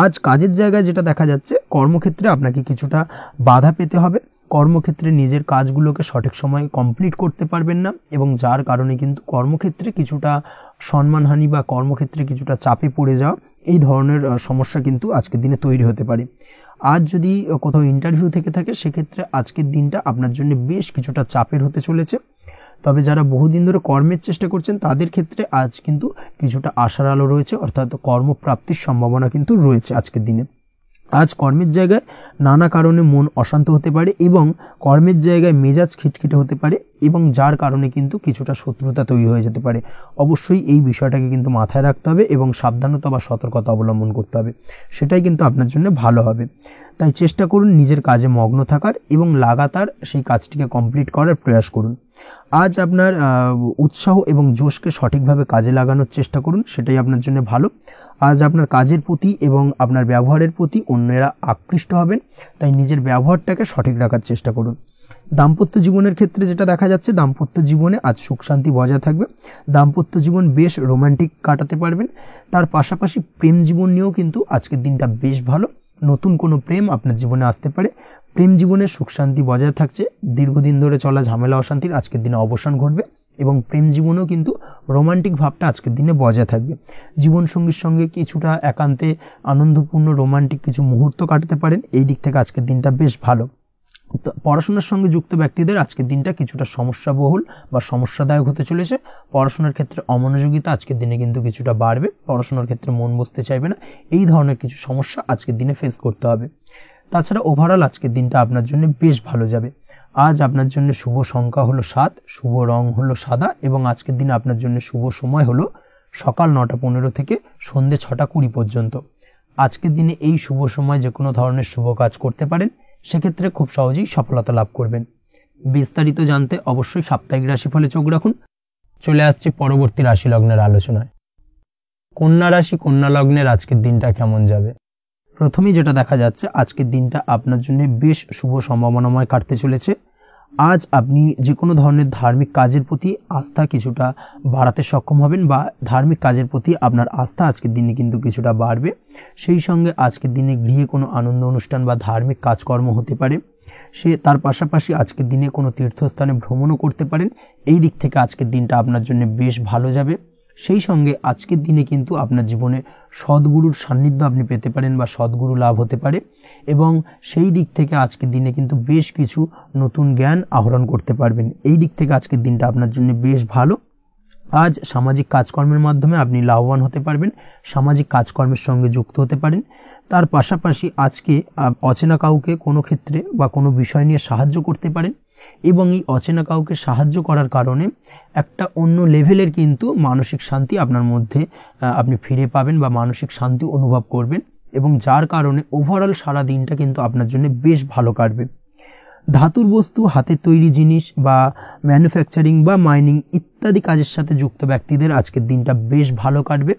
আজ কাজের জায়গায় যেটা দেখা যাচ্ছে, কর্মক্ষেত্রে আপনাকে কিছুটা বাধা পেতে হবে, কর্মক্ষেত্রে নিজের কাজগুলোকে সঠিক সময়ে কমপ্লিট করতে পারবেন না এবং যার কারণে কিন্তু কর্মক্ষেত্রে কিছুটা সম্মানহানি বা কর্মক্ষেত্রে কিছুটা চাপে পড়ে যাওয়া, এই ধরনের সমস্যা কিন্তু আজকের দিনে তৈরি হতে পারে। আজ যদি কোথাও ইন্টারভিউ থেকে থাকে, সেক্ষেত্রে আজকের দিনটা আপনার জন্য বেশ কিছুটা চাপের হতে চলেছে। তবে যারা বহুদিন ধরে কর্মের চেষ্টা করছেন, তাদের ক্ষেত্রে আজ কিন্তু কিছুটা আশার আলো রয়েছে, অর্থাৎ কর্মপ্রাপ্তির সম্ভাবনা কিন্তু রয়েছে আজকের দিনে। আজ কর্মের জায়গায় নানা কারণে মন অশান্ত হতে পারে এবং কর্মের জায়গায় মেজাজ খিটখিটে হতে পারে এবং যার কারণে কিন্তু কিছুটা শত্রুতা তৈরি হয়ে যেতে পারে। অবশ্যই এই বিষয়টাকে কিন্তু মাথায় রাখতে হবে এবং সাবধানতা বা সতর্কতা অবলম্বন করতে হবে, সেটাই কিন্তু আপনার জন্য ভালো হবে। তাই চেষ্টা করুন নিজের কাজে মগ্ন থাকার এবং লাগাতার সেই কাজটিকে কমপ্লিট করার প্রয়াস করুন। আজ আপনার উৎসাহ এবং জোশকে সঠিকভাবে কাজে লাগানোর চেষ্টা করুন, সেটাই আপনার জন্য ভালো। আজ আপনার কাজের প্রতি এবং আপনার ব্যবহারের প্রতি অন্যেরা আকৃষ্ট হবেন, তাই নিজের ব্যবহারটাকে সঠিক রাখার চেষ্টা করুন। দাম্পত্য জীবনের ক্ষেত্রে যেটা দেখা যাচ্ছে, দাম্পত্য জীবনে আজ সুখ শান্তি বজায় থাকবে, দাম্পত্য জীবন বেশ রোমান্টিক কাটাতে পারবেন। তার পাশাপাশি প্রেম জীবন নিয়েও কিন্তু আজকের দিনটা বেশ ভালো, নতুন কোনো প্রেম আপনার জীবনে আসতে পারে, প্রেম জীবনে সুখ শান্তি বজায় থাকছে, দীর্ঘদিন ধরে চলা ঝামেলা অশান্তির আজকের দিনে অবসান ঘটবে এবং প্রেম জীবনেও কিন্তু রোমান্টিক ভাবটা আজকের দিনে বজায় থাকবে। জীবনসঙ্গীর সঙ্গে কিছুটা একান্তে আনন্দপূর্ণ রোমান্টিক কিছু মুহূর্ত কাটাতে পারেন, এই দিক থেকে আজকের দিনটা বেশ ভালো। পড়াশোনার সঙ্গে যুক্ত ব্যক্তিদের আজকের দিনটা কিছুটা সমস্যাবহুল বা সমস্যাদায়ক হতে চলেছে। পড়াশোনার ক্ষেত্রে অমনোযোগিতা আজকের দিনে কিন্তু কিছুটা বাড়বে, পড়াশোনার ক্ষেত্রে মন বসতে চাইবে না, এই ধরনের কিছু সমস্যা আজকের দিনে ফেস করতে হবে। তাছাড়া ওভারঅল আজকের দিনটা আপনার জন্য বেশ ভালো যাবে। আজ আপনার জন্য শুভ সংখ্যা হলো 7, শুভ রং হলো সাদা এবং আজকের দিনে আপনার জন্য শুভ সময় হলো সকাল 9:15 থেকে সন্ধ্যে 6:20 পর্যন্ত। আজকের দিনে এই শুভ সময় যে কোনো ধরনের শুভ কাজ করতে পারেন, সেক্ষেত্রে খুব সহজেই সফলতা লাভ করবেন। বিস্তারিত জানতে অবশ্যই সাপ্তাহিক রাশিফলে চোখ রাখুন। চলে আসছে পরবর্তী রাশি লগ্নের আলোচনায়। কন্যা রাশি, কন্যা লগ্নের আজকের দিনটা কেমন যাবে? প্রথমেই যেটা দেখা যাচ্ছে, আজকের দিনটা আপনার জন্য বেশ শুভ সম্ভাবনাময় কাটতে চলেছে। আজ আপনি যে কোনো ধরনের ধার্মিক কাজের প্রতি আস্থা কিছুটা বাড়াতে সক্ষম হবেন বা ধার্মিক কাজের প্রতি আপনার আস্থা আজকের দিনে কিন্তু কিছুটা বাড়বে। সেই সঙ্গে আজকের দিনে গৃহে কোনো আনন্দ অনুষ্ঠান বা ধার্মিক কাজকর্ম হতে পারে, তার পাশাপাশি আজকের দিনে কোনো তীর্থস্থানে ভ্রমণও করতে পারেন। এই দিক থেকে আজকের দিনটা আপনার জন্য বেশ ভালো যাবে। সেই সঙ্গে আজকের দিনে কিন্তু আপনার জীবনে সদ্গুরুর সান্নিধ্য আপনি পেতে পারেন বা সদ্গুরু লাভ হতে পারে, এবং সেই দিক থেকে আজকের দিনে কিন্তু বেশ কিছু নতুন জ্ঞান আহরণ করতে পারবেন। এই দিক থেকে আজকের দিনটা আপনার জন্য বেশ ভালো। আজ সামাজিক কাজকর্মের মাধ্যমে আপনি লাভবান হতে পারবেন, সামাজিক কাজকর্মের সঙ্গে যুক্ত হতে পারেন। তার পাশাপাশি আজকে অচেনা কাউকে কোনো ক্ষেত্রে বা কোনো বিষয় নিয়ে সাহায্য করতে পারেন, এবং এই অচেনা কাউকে সাহায্য করার কারণে একটা অন্য লেভেলের কিন্তু মানসিক শান্তি আপনার মধ্যে আপনি ফিরে পাবেন বা মানসিক শান্তি অনুভব করবেন, এবং যার কারণে ওভারঅল সারা দিনটা কিন্তু আপনার জন্য বেশ ভালো কাটবে। ধাতুর বস্তু, হাতের তৈরি জিনিস বা ম্যানুফ্যাকচারিং বা মাইনিং ইত্যাদি কাজের সাথে যুক্ত ব্যক্তিদের আজকের দিনটা বেশ ভালো কাটবে।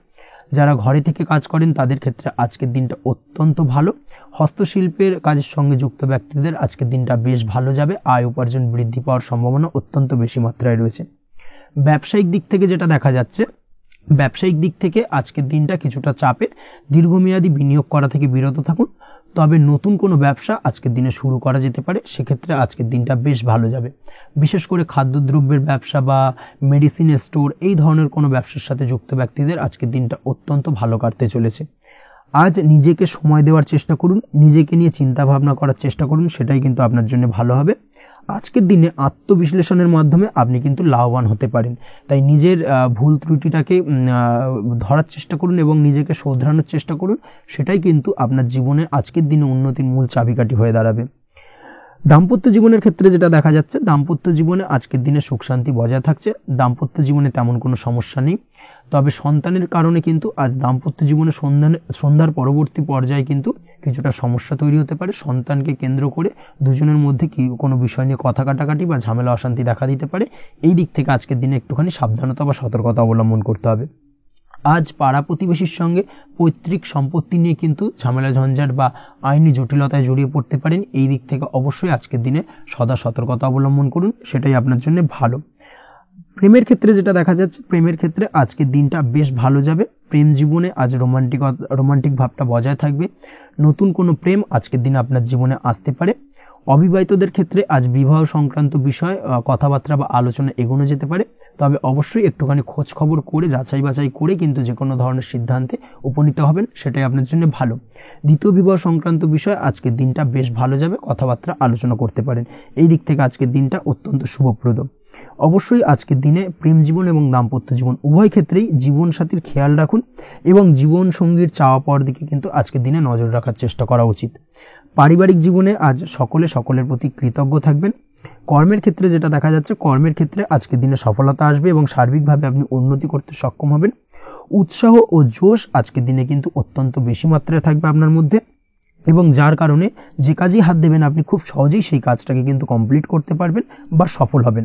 যারা ঘরে থেকে কাজ করেন তাদের ক্ষেত্রে আজকের দিনটা অত্যন্ত ভালো। হস্তশিল্পের কাজের সঙ্গে যুক্ত ব্যক্তিদের আজকের দিনটা বেশ ভালো যাবে, আয় উপার্জন বৃদ্ধি পাওয়ার সম্ভাবনা অত্যন্ত বেশি মাত্রায় রয়েছে। ব্যবসায়িক দিক থেকে যেটা দেখা যাচ্ছে, ব্যবসায়িক দিক থেকে আজকের দিনটা কিছুটা চাপের, দীর্ঘমেয়াদী বিনিয়োগ করা থেকে বিরত থাকুন। তবে নতুন কোনো ব্যবসা আজকের দিনে শুরু করা যেতে পারে, সেক্ষেত্রে আজকের দিনটা বেশ ভালো যাবে। বিশেষ করে খাদ্যদ্রব্যের ব্যবসা বা মেডিসিন স্টোর এই ধরনের কোনো ব্যবসার সাথে যুক্ত ব্যক্তিদের আজকের দিনটা অত্যন্ত ভালো কাটতে চলেছে। আজ নিজেকে সময় দেওয়ার চেষ্টা করুন, নিজেকে নিয়ে চিন্তা ভাবনা করার চেষ্টা করুন, সেটাই কিন্তু আপনার জন্য ভালো হবে। আজকের দিনে আত্মবিশ্লেষণের মাধ্যমে আপনি কিন্তু লাভবান হতে পারেন, তাই নিজের ভুল ত্রুটিটাকে ধরার চেষ্টা করুন এবং নিজেকে শোধরানোর চেষ্টা করুন, সেটাই কিন্তু আপনার জীবনে আজকের দিনে উন্নতির মূল চাবিকাঠি হয়ে দাঁড়াবে। দাম্পত্য জীবনের ক্ষেত্রে যেটা দেখা যাচ্ছে, দাম্পত্য জীবনে আজকের দিনে সুখ শান্তি বজায় থাকছে, দাম্পত্য জীবনে তেমন কোনো সমস্যা নেই। তবে সন্তানের কারণে কিন্তু আজ দাম্পত্য জীবনে সন্ধ্যার পরবর্তী পর্যায়ে কিন্তু কিছুটা সমস্যা তৈরি হতে পারে। সন্তানকে কেন্দ্র করে দুজনের মধ্যে কি কোনো বিষয় নিয়ে কথা কাটাকাটি বা ঝামেলা অশান্তি দেখা দিতে পারে। এই দিক থেকে আজকের দিনে একটুখানি সাবধানতা বা সতর্কতা অবলম্বন করতে হবে। আজ পাড়া প্রতিবেশীর সঙ্গে পৈতৃক সম্পত্তি নিয়ে কিন্তু ঝামেলা ঝঞ্ঝাট বা আইনি জটিলতায় জড়িয়ে পড়তে পারেন। এই দিক থেকে অবশ্যই আজকের দিনে সদা সতর্কতা অবলম্বন করুন, সেটাই আপনার জন্য ভালো। প্রেমের ক্ষেত্রে যেটা দেখা যাচ্ছে, প্রেমের ক্ষেত্রে আজকের দিনটা বেশ ভালো যাবে। প্রেম জীবনে আজ রোমান্টিক ভাবটা বজায় থাকবে। নতুন কোনো প্রেম আজকের দিনে আপনার জীবনে আসতে পারে। অবিবাহিতদের ক্ষেত্রে আজ বিবাহ সংক্রান্ত বিষয় কথাবার্তা বা আলোচনা এগোনো যেতে পারে, তবে অবশ্যই একটুখানি খোঁজ খবর করে যাচাই বাছাই করে কিন্তু যে কোনো ধরনের সিদ্ধান্তে উপনীত হবেন, সেটাই আপনার জন্য ভালো। দ্বিতীয় বিবাহ সংক্রান্ত বিষয় আজকের দিনটা বেশ ভালো যাবে, কথাবার্তা আলোচনা করতে পারেন। এই দিক থেকে আজকের দিনটা অত্যন্ত শুভপ্রদ। অবশ্যই আজকের দিনে প্রেম জীবন এবং দাম্পত্য জীবন উভয় ক্ষেত্রেই জীবনসাথীর খেয়াল রাখুন এবং জীবন সঙ্গীর চাওয়া পাওয়ার দিকে কিন্তু আজকের দিনে নজর রাখার চেষ্টা করা উচিত। পারিবারিক জীবনে আজ সকলের প্রতি কৃতজ্ঞ থাকবেন। কর্মের ক্ষেত্রে যেটা দেখা যাচ্ছে, কর্মের ক্ষেত্রে আজকের দিনে সফলতা আসবে এবং সার্বিকভাবে আপনি উন্নতি করতে সক্ষম হবেন। উৎসাহ ও জোশ আজকের দিনে কিন্তু অত্যন্ত বেশি মাত্রায় থাকবে আপনার মধ্যে, এবং যার কারণে যে কাজেই হাত দেবেন আপনি খুব সহজেই সেই কাজটাকে কিন্তু কমপ্লিট করতে পারবেন বা সফল হবেন।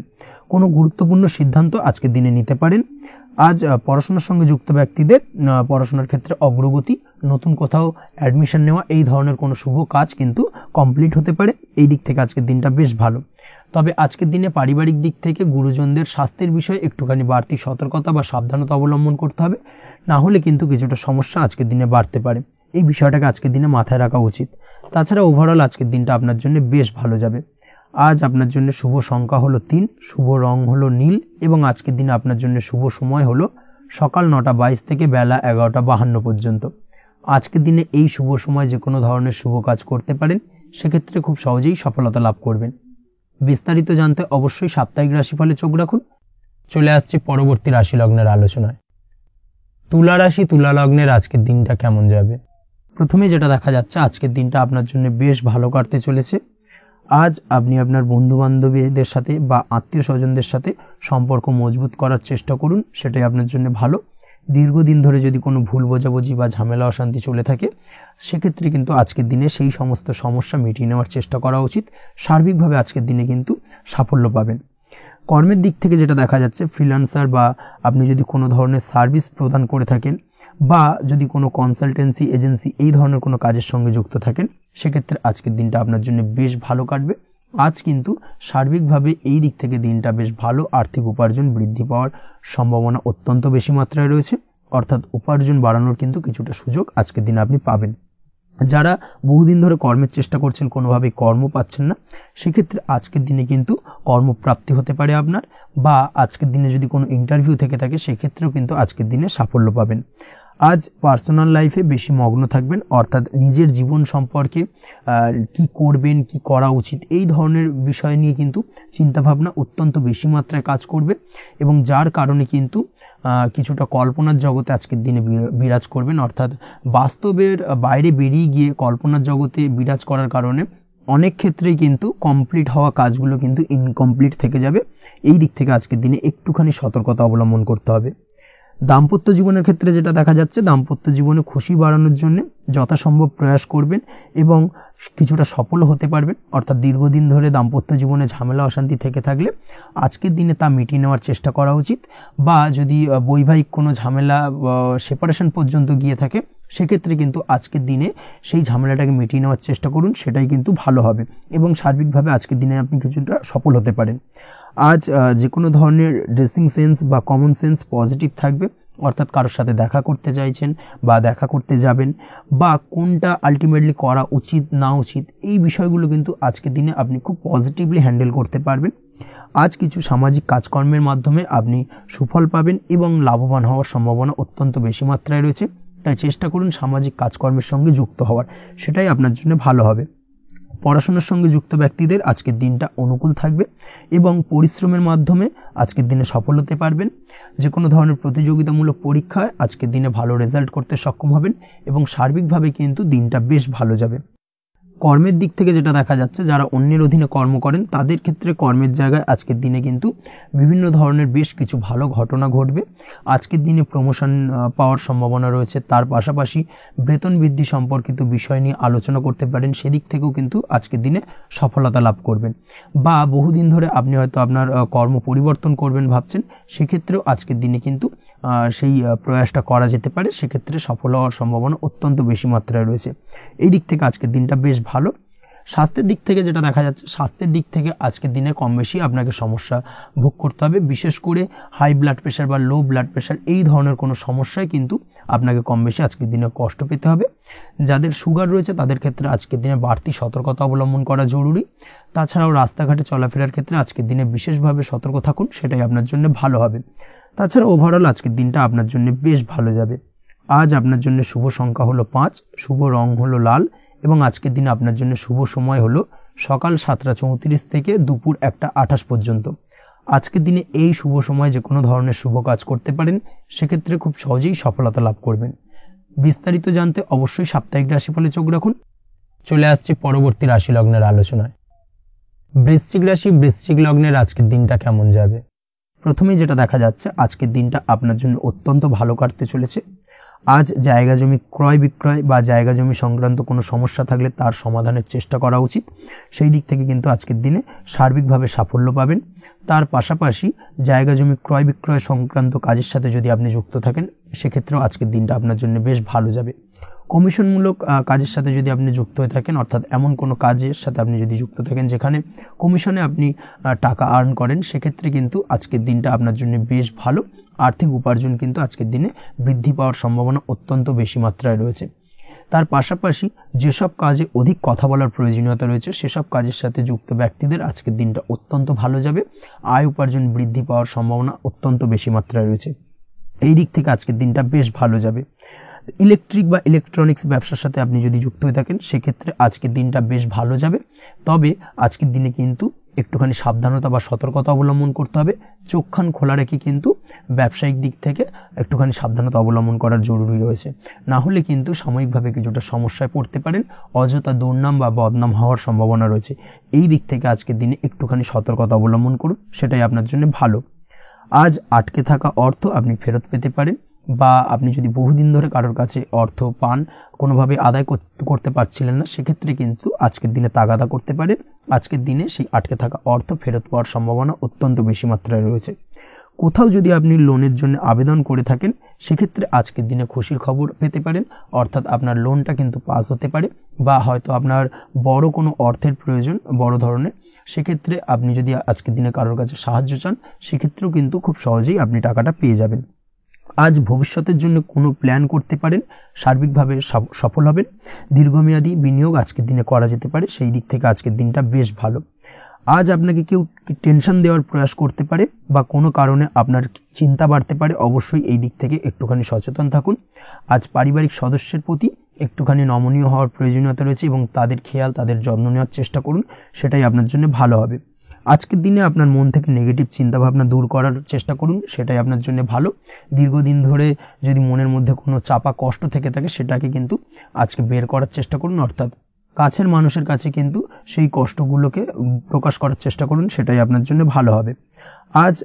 কোনো গুরুত্বপূর্ণ সিদ্ধান্ত আজকের দিনে নিতে পারেন। আজ পড়াশোনার সঙ্গে যুক্ত ব্যক্তিদের পড়াশোনার ক্ষেত্রে অগ্রগতি, নতুন কোথাও অ্যাডমিশন নেওয়া, এই ধরনের কোনো শুভ কাজ কিন্তু কমপ্লিট হতে পারে। এই দিক থেকে আজকের দিনটা বেশ ভালো। তবে আজকের দিনে পারিবারিক দিক থেকে গুরুজনদের স্বাস্থ্যের বিষয়ে একটুখানি বাড়তি সতর্কতা বা সাবধানতা অবলম্বন করতে হবে, না হলে কিন্তু কিছুটা সমস্যা আজকের দিনে বাড়তে পারে। এই বিষয়টাকে আজকের দিনে মাথায় রাখা উচিত। তাছাড়া ওভারঅল আজকের দিনটা আপনার জন্য বেশ ভালো যাবে। আজ আপনার জন্য শুভ সংখ্যা হলো 3, শুভ রং হলো নীল, এবং আজকের দিনে আপনার জন্য শুভ সময় হলো সকাল 9:22 থেকে বেলা 11:52 পর্যন্ত। আজকের দিনে এই শুভ সময় যে কোনো ধরনের শুভ কাজ করতে পারেন, সেক্ষেত্রে খুব সহজেই সফলতা লাভ করবেন। বিস্তারিত জানতে অবশ্যই সাপ্তাহিক রাশিফলে চোখ রাখুন। চলে আসছে পরবর্তী রাশি লগ্নের আলোচনায়। তুলা রাশি, তুলা লগ্নের আজকের দিনটা কেমন যাবে? প্রথমে যেটা দেখা যাচ্ছে, আজকের দিনটা আপনার জন্য বেশ ভালো কাটতে চলেছে। আজ আপনি আপনার বন্ধু বান্ধবীদের সাথে বা আত্মীয় স্বজনদের সাথে সম্পর্ক মজবুত করার চেষ্টা করুন, সেটাই আপনার জন্য ভালো। দীর্ঘদিন ধরে যদি কোনো ভুল বোঝাবুঝি বা ঝামেলা অশান্তি চলে থাকে, সেক্ষেত্রে কিন্তু আজকের দিনে সেই সমস্ত সমস্যা মিটিয়ে নেওয়ার চেষ্টা করা উচিত। সার্বিকভাবে আজকের দিনে কিন্তু সাফল্য পাবেন। কর্মের দিক থেকে যেটা দেখা যাচ্ছে, ফ্রিল্যান্সার বা আপনি যদি কোনো ধরনের সার্ভিস প্রদান করে থাকেন বা যদি কোনো কনসালটেন্সি এজেন্সি এই ধরনের কোনো কাজের সঙ্গে যুক্ত থাকেন, সেক্ষেত্রে আজকের দিনটা আপনার জন্য বেশ ভালো কাটবে। আজ কিন্তু সার্বিকভাবে এই দিক থেকে দিনটা বেশ ভালো। আর্থিক উপার্জন বৃদ্ধি পাওয়ার সম্ভাবনা অত্যন্ত বেশি মাত্রায় রয়েছে, অর্থাৎ উপার্জন বাড়ানোর কিন্তু কিছুটা সুযোগ আজকের দিনে আপনি পাবেন। যারা বহুদিন ধরে কর্মের চেষ্টা করছেন, কোনোভাবেই কর্ম পাচ্ছেন না, সেক্ষেত্রে আজকের দিনে কিন্তু কর্মপ্রাপ্তি হতে পারে আপনার, বা আজকের দিনে যদি কোনো ইন্টারভিউ থেকে থাকে সেক্ষেত্রেও কিন্তু আজকের দিনে সাফল্য পাবেন। আজ পার্সোনাল লাইফে বেশি মগ্ন থাকবেন, অর্থাৎ নিজের জীবন সম্পর্কে কি করবেন, কি করা উচিত, এই ধরনের বিষয় নিয়ে কিন্তু চিন্তাভাবনা অত্যন্ত বেশি মাত্রায় কাজ করবে, এবং যার কারণে কিন্তু কিছুটা কল্পনার জগতে আজকের দিনে বিরাজ করবেন। অর্থাৎ বাস্তবের বাইরে বেরিয়ে গিয়ে কল্পনার জগতে বিরাজ করার কারণে অনেক ক্ষেত্রেই কিন্তু কমপ্লিট হওয়া কাজগুলো কিন্তু ইনকমপ্লিট থেকে যাবে। এই দিক থেকে আজকের দিনে একটুখানি সতর্কতা অবলম্বন করতে হবে। দাম্পত্য জীবনের ক্ষেত্রে যেটা দেখা যাচ্ছে, দাম্পত্য জীবনে খুশি বাড়ানোর জন্য যথাসম্ভব প্রয়াস করবেন এবং কিছুটা সফল হতে পারবেন। অর্থাৎ দীর্ঘদিন ধরে দাম্পত্য জীবনে ঝামেলা অশান্তি থেকে থাকলে আজকের দিনে তা মিটিয়ে নেওয়ার চেষ্টা করা উচিত, বা যদি বৈবাহিক কোনো ঝামেলা সেপারেশন পর্যন্ত গিয়ে থাকে সেক্ষেত্রে কিন্তু আজকের দিনে সেই ঝামেলাটাকে মিটিয়ে নেওয়ার চেষ্টা করুন, সেটাই কিন্তু ভালো হবে এবং সার্বিকভাবে আজকের দিনে আপনি কিছুটা সফল হতে পারেন। আজ যে কোনো ধরনের ড্রেসিং সেন্স বা কমন সেন্স পজিটিভ থাকবে, অর্থাৎ কারোর সাথে দেখা করতে চাইছেন বা দেখা করতে যাবেন, বা কোনটা আলটিমেটলি করা উচিত না উচিত, এই বিষয়গুলো কিন্তু আজকের দিনে আপনি খুব পজিটিভলি হ্যান্ডেল করতে পারবেন। আজ কিছু সামাজিক কাজকর্মের মাধ্যমে আপনি সুফল পাবেন এবং লাভবান হওয়ার সম্ভাবনা অত্যন্ত বেশি মাত্রায় রয়েছে, তাই চেষ্টা করুন সামাজিক কাজকর্মের সঙ্গে যুক্ত হওয়ার, সেটাই আপনার জন্য ভালো হবে। পড়াশোনার সঙ্গে যুক্ত ব্যক্তিদের আজকের দিনটা অনুকূল থাকবে এবং পরিশ্রমের মাধ্যমে আজকের দিনে সফল হতে পারবেন। যে কোনো ধরনের প্রতিযোগিতামূলক পরীক্ষায় আজকের দিনে ভালো রেজাল্ট করতে সক্ষম হবেন এবং সার্বিকভাবে কিন্তু দিনটা বেশ ভালো যাবে। কর্মের দিক থেকে যেটা দেখা যাচ্ছে, যারা অন্যের অধীনে কর্ম করেন তাদের ক্ষেত্রে কর্মের জায়গায় আজকের দিনে কিন্তু বিভিন্ন ধরনের বেশ কিছু ভালো ঘটনা ঘটবে। আজকের দিনে প্রমোশন পাওয়ার সম্ভাবনা রয়েছে, তার পাশাপাশি বেতন বৃদ্ধি সম্পর্কিত বিষয় নিয়ে আলোচনা করতে পারেন, সেদিক থেকেও কিন্তু আজকের দিনে সফলতা লাভ করবেন। বা বহুদিন ধরে আপনি হয়তো আপনার কর্ম পরিবর্তন করবেন ভাবছেন, সেক্ষেত্রেও আজকের দিনে কিন্তু সেই প্রয়াসটা করা যেতে পারে, সেক্ষেত্রে সফল হওয়ার সম্ভাবনা অত্যন্ত বেশি মাত্রায় রয়েছে। এই দিক থেকে আজকের দিনটা বেশ ভালো। স্বাস্থ্যের দিক থেকে যেটা দেখা যাচ্ছে, স্বাস্থ্যের দিক থেকে আজকের দিনে কম বেশি আপনাকে সমস্যা ভোগ করতে হবে, বিশেষ করে হাই ব্লাড প্রেশার বা লো ব্লাড প্রেশার এই ধরনের কোনো সমস্যায় কিন্তু আপনাকে কম বেশি আজকের দিনে কষ্ট পেতে হবে। যাদের সুগার রয়েছে তাদের ক্ষেত্রে আজকের দিনে বাড়তি সতর্কতা অবলম্বন করা জরুরি। তাছাড়াও রাস্তাঘাটে চলাফেরার ক্ষেত্রে আজকের দিনে বিশেষভাবে সতর্ক থাকুন, সেটাই আপনার জন্য ভালো হবে। তাছাড়া ওভারঅল আজকের দিনটা আপনার জন্য বেশ ভালো যাবে। আজ আপনার জন্য শুভ সংখ্যা হলো 5, শুভ রং হলো লাল, এবং আজকের দিনে আপনার জন্য শুভ সময় হলো সকাল 7:34 থেকে দুপুর 1:28 পর্যন্ত। আজকের দিনে এই শুভ সময় যে কোনো ধরনের শুভ কাজ করতে পারেন, সেক্ষেত্রে খুব সহজেই সফলতা লাভ করবেন। বিস্তারিত জানতে অবশ্যই সাপ্তাহিক রাশিফলে চোখ রাখুন। চলে আসছে পরবর্তী রাশি লগ্নের আলোচনায়। বৃশ্চিক রাশি, বৃশ্চিক লগ্নের আজকের দিনটা কেমন যাবে? প্রথমেই যেটা দেখা যাচ্ছে, আজকের দিনটা আপনার জন্য অত্যন্ত ভালো কাটতে চলেছে। আজ জায়গা জমি ক্রয় বিক্রয় বা জায়গা জমি সংক্রান্ত কোনো সমস্যা থাকলে তার সমাধানের চেষ্টা করা উচিত, সেই দিক থেকে কিন্তু আজকের দিনে সার্বিকভাবে সাফল্য পাবেন। তার পাশাপাশি জায়গা জমি ক্রয় বিক্রয় সংক্রান্ত কাজের সাথে যদি আপনি যুক্ত থাকেন, সেক্ষেত্রেও আজকের দিনটা আপনার জন্য বেশ ভালো যাবে। কমিশনমূলক কাজের সাথে যদি আপনি যুক্ত হয়ে থাকেন, অর্থাৎ এমন কোনো কাজের সাথে আপনি যদি যুক্ত থাকেন যেখানে কমিশনে আপনি টাকা আর্ন করেন, সেক্ষেত্রে কিন্তু আজকের দিনটা আপনার জন্য বেশ ভালো। আর্থিক উপার্জন কিন্তু আজকের দিনে বৃদ্ধি পাওয়ার সম্ভাবনা অত্যন্ত বেশি মাত্রায় রয়েছে। তার পাশাপাশি যেসব কাজে অধিক কথা বলার প্রয়োজনীয়তা রয়েছে, সেসব কাজের সাথে যুক্ত ব্যক্তিদের আজকের দিনটা অত্যন্ত ভালো যাবে। আয় উপার্জন বৃদ্ধি পাওয়ার সম্ভাবনা অত্যন্ত বেশি মাত্রায় রয়েছে। এই দিক থেকে আজকের দিনটা বেশ ভালো যাবে। ইলেকট্রিক বা ইলেকট্রনিক্স ব্যবসার সাথে আপনি যদি যুক্ত হয়ে থাকেন, সেক্ষেত্রে আজকের দিনটা বেশ ভালো যাবে। তবে আজকের দিনে কিন্তু একটুখানি সাবধানতা বা সতর্কতা অবলম্বন করতে হবে। চোখ কান খোলা রেখে কিন্তু ব্যবসায়িক দিক থেকে একটুখানি সাবধানতা অবলম্বন করার জরুরি রয়েছে, না হলে কিন্তু সাময়িকভাবে কিছুটা সমস্যায় পড়তে পারেন, অযথা দুর্নাম বা বদনাম হওয়ার সম্ভাবনা রয়েছে। এই দিক থেকে আজকের দিনে একটুখানি সতর্কতা অবলম্বন করুন, সেটাই আপনার জন্য ভালো। আজ আটকে থাকা অর্থ আপনি ফেরত পেতে পারেন, বা আপনি যদি বহুদিন ধরে কারোর কাছে অর্থ পান, কোনোভাবে আদায় করতে পারছিলেন না, সেক্ষেত্রে কিন্তু আজকের দিনে তাগাদা করতে পারেন। আজকের দিনে সেই আটকে থাকা অর্থ ফেরত পাওয়ার সম্ভাবনা অত্যন্ত বেশি মাত্রায় রয়েছে। কোথাও যদি আপনি লোনের জন্য আবেদন করে থাকেন, সেক্ষেত্রে আজকের দিনে খুশির খবর পেতে পারেন, অর্থাৎ আপনার লোনটা কিন্তু পাস হতে পারে, বা হয়তো আপনার বড় কোনো অর্থের প্রয়োজন বড় ধরনের, সেক্ষেত্রে আপনি যদি আজকের দিনে কারোর কাছে সাহায্য চান, সেক্ষেত্রেও কিন্তু খুব সহজেই আপনি টাকাটা পেয়ে যাবেন। আজ ভবিষ্যতের জন্য কোনো প্ল্যান করতে পারেন, সার্বিকভাবে সফল হবেন। দীর্ঘমেয়াদী বিনিয়োগ আজকের দিনে করা যেতে পারে, সেই দিক থেকে আজকের দিনটা বেশ ভালো। আজ আপনাকে কেউ টেনশন দেওয়ার প্রয়াস করতে পারে বা কোনো কারণে আপনার চিন্তা বাড়তে পারে, অবশ্যই এই দিক থেকে একটুখানি সচেতন থাকুন। আজ পারিবারিক সদস্যের প্রতি একটুখানি নমনীয় হওয়ার প্রয়োজনীয়তা রয়েছে এবং তাদের খেয়াল, তাদের যত্ন নেওয়ার চেষ্টা করুন, সেটাই আপনার জন্য ভালো হবে। আজকের দিনে আপনার মন থেকে নেগেটিভ চিন্তাভাবনা দূর করার চেষ্টা করুন, সেটাই আপনার জন্য ভালো। দীর্ঘদিন ধরে যদি মনের মধ্যে কোনো চাপা কষ্ট থেকে থাকে সেটাকে কিন্তু আজকে বের করার চেষ্টা করুন, অর্থাৎ কাছের মানুষের কাছে কিন্তু সেই কষ্টগুলোকে প্রকাশ করার চেষ্টা করুন, সেটাই আপনার জন্য ভালো হবে। আজ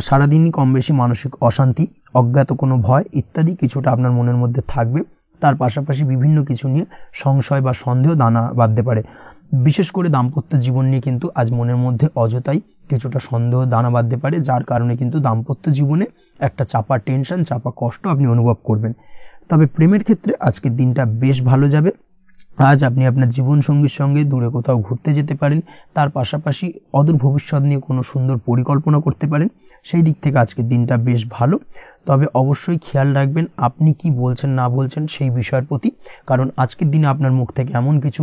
সারাদিনই কম বেশি মানসিক অশান্তি, অজ্ঞাত কোনো ভয় ইত্যাদি কিছুটা আপনার মনের মধ্যে থাকবে। তার পাশাপাশি বিভিন্ন কিছু নিয়ে সংশয় বা সন্দেহ দানা বাঁধতে পারে। বিশেষ করে দাম্পত্য জীবন নিয়ে কিন্তু আজ মনের মধ্যে অযথাই কিছুটা সন্দেহ দানা বাঁধতে পারে, যার কারণে কিন্তু দাম্পত্য জীবনে একটা চাপা টেনশন, চাপা কষ্ট আপনি অনুভব করবেন। তবে প্রেমের ক্ষেত্রে আজকের দিনটা বেশ ভালো যাবে। আজ আপনি আপনার জীবনসঙ্গীর সঙ্গে দূরে কোথাও ঘুরতে যেতে পারেন, তার পাশাপাশি অদূর ভবিষ্যৎ নিয়ে কোনো সুন্দর পরিকল্পনা করতে পারেন, সেই দিক থেকে আজকের দিনটা বেশ ভালো। তবে অবশ্যই খেয়াল রাখবেন আপনি কি বলছেন না বলছেন সেই বিষয়ের প্রতি, কারণ আজকের দিনে আপনার মুখ থেকে এমন কিছু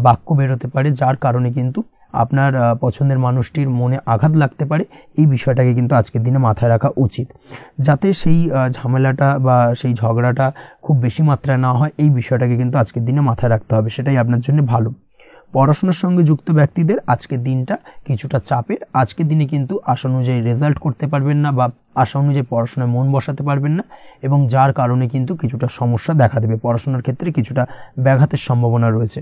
বাক্য বেরোতে পারে যার কারণে কিন্তু আপনার পছন্দের মানুষটির মনে আঘাত লাগতে পারে। এই বিষয়টাকে কিন্তু আজকের দিনে মাথায় রাখা উচিত, যাতে সেই ঝামেলাটা বা সেই ঝগড়াটা খুব বেশি মাত্রায় না হয়, এই বিষয়টাকে কিন্তু আজকের দিনে মাথায় রাখতে হবে, সেটাই আপনার জন্য ভালো। পড়াশোনার সঙ্গে যুক্ত ব্যক্তিদের আজকের দিনটা কিছুটা চাপের। আজকের দিনে কিন্তু আশা অনুযায়ী রেজাল্ট করতে পারবেন না বা আশা অনুযায়ী পড়াশোনায় মন বসাতে পারবেন না, এবং যার কারণে কিন্তু কিছুটা সমস্যা দেখা দেবে, পড়াশোনার ক্ষেত্রে কিছুটা ব্যাঘাতের সম্ভাবনা রয়েছে।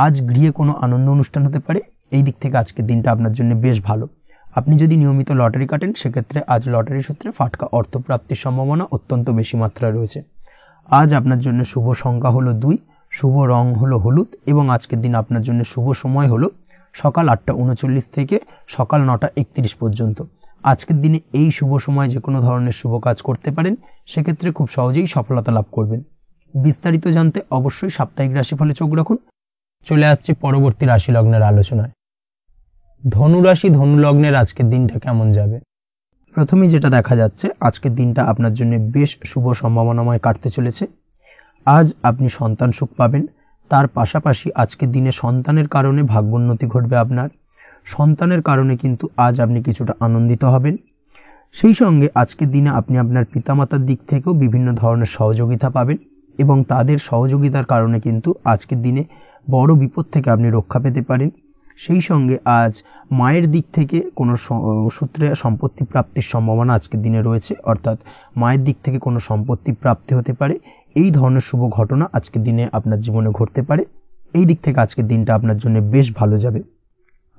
আজ গৃহে কোনো আনন্দ অনুষ্ঠান হতে পারে, এই দিক থেকে আজকের দিনটা আপনার জন্য বেশ ভালো। আপনি যদি নিয়মিত লটারি কাটেন সেক্ষেত্রে আজ লটারি সূত্রে ফাটকা অর্থপ্রাপ্তির সম্ভাবনা অত্যন্ত বেশি মাত্রায় রয়েছে। আজ আপনার জন্য শুভ সংখ্যা হলো 2, শুভ রং হলো হলুদ এবং আজকের দিন আপনার জন্য শুভ সময় হলো সকাল 8:39 থেকে সকাল 9:31 পর্যন্ত। আজকের দিনে এই শুভ সময় যে কোনো ধরনের শুভ কাজ করতে পারেন, সেক্ষেত্রে খুব সহজেই সফলতা লাভ করবেন। বিস্তারিত জানতে অবশ্যই সাপ্তাহিক রাশিফলে চোখ রাখুন। চলে আসছে পরবর্তী রাশি লগ্নের আলোচনায়। ধনুরাশি ধনু লগ্নের আজকের দিনটা কেমন যাবে? প্রথমেই যেটা দেখা যাচ্ছে, আজকের দিনটা আপনার জন্য বেশ শুভ সম্ভাবনাময় কাটতে চলেছে। আজ আপনি সন্তান সুখ পাবেন, তার পাশাপাশি আজকের দিনে সন্তানের কারণে ভাগ্যোন্নতি ঘটবে আপনার। সন্তানের কারণে কিন্তু আজ আপনি কিছুটা আনন্দিত হবেন। সেই সঙ্গে আজকের দিনে আপনি আপনার পিতামাতার দিক থেকেও বিভিন্ন ধরনের সহযোগিতা পাবেন এবং তাদের সহযোগিতার কারণে কিন্তু আজকের দিনে বড় বিপদ থেকে আপনি রক্ষা পেতে পারেন। সেই সঙ্গে আজ মায়ের দিক থেকে কোনো সূত্রে সম্পত্তি প্রাপ্তির সম্ভাবনা আজকের দিনে রয়েছে, অর্থাৎ মায়ের দিক থেকে কোনো সম্পত্তি প্রাপ্তি হতে পারে। এই ধরনের শুভ ঘটনা আজকের দিনে আপনার জীবনে ঘটতে পারে। এই দিক থেকে আজকের দিনটা আপনার জন্য বেশ ভালো যাবে।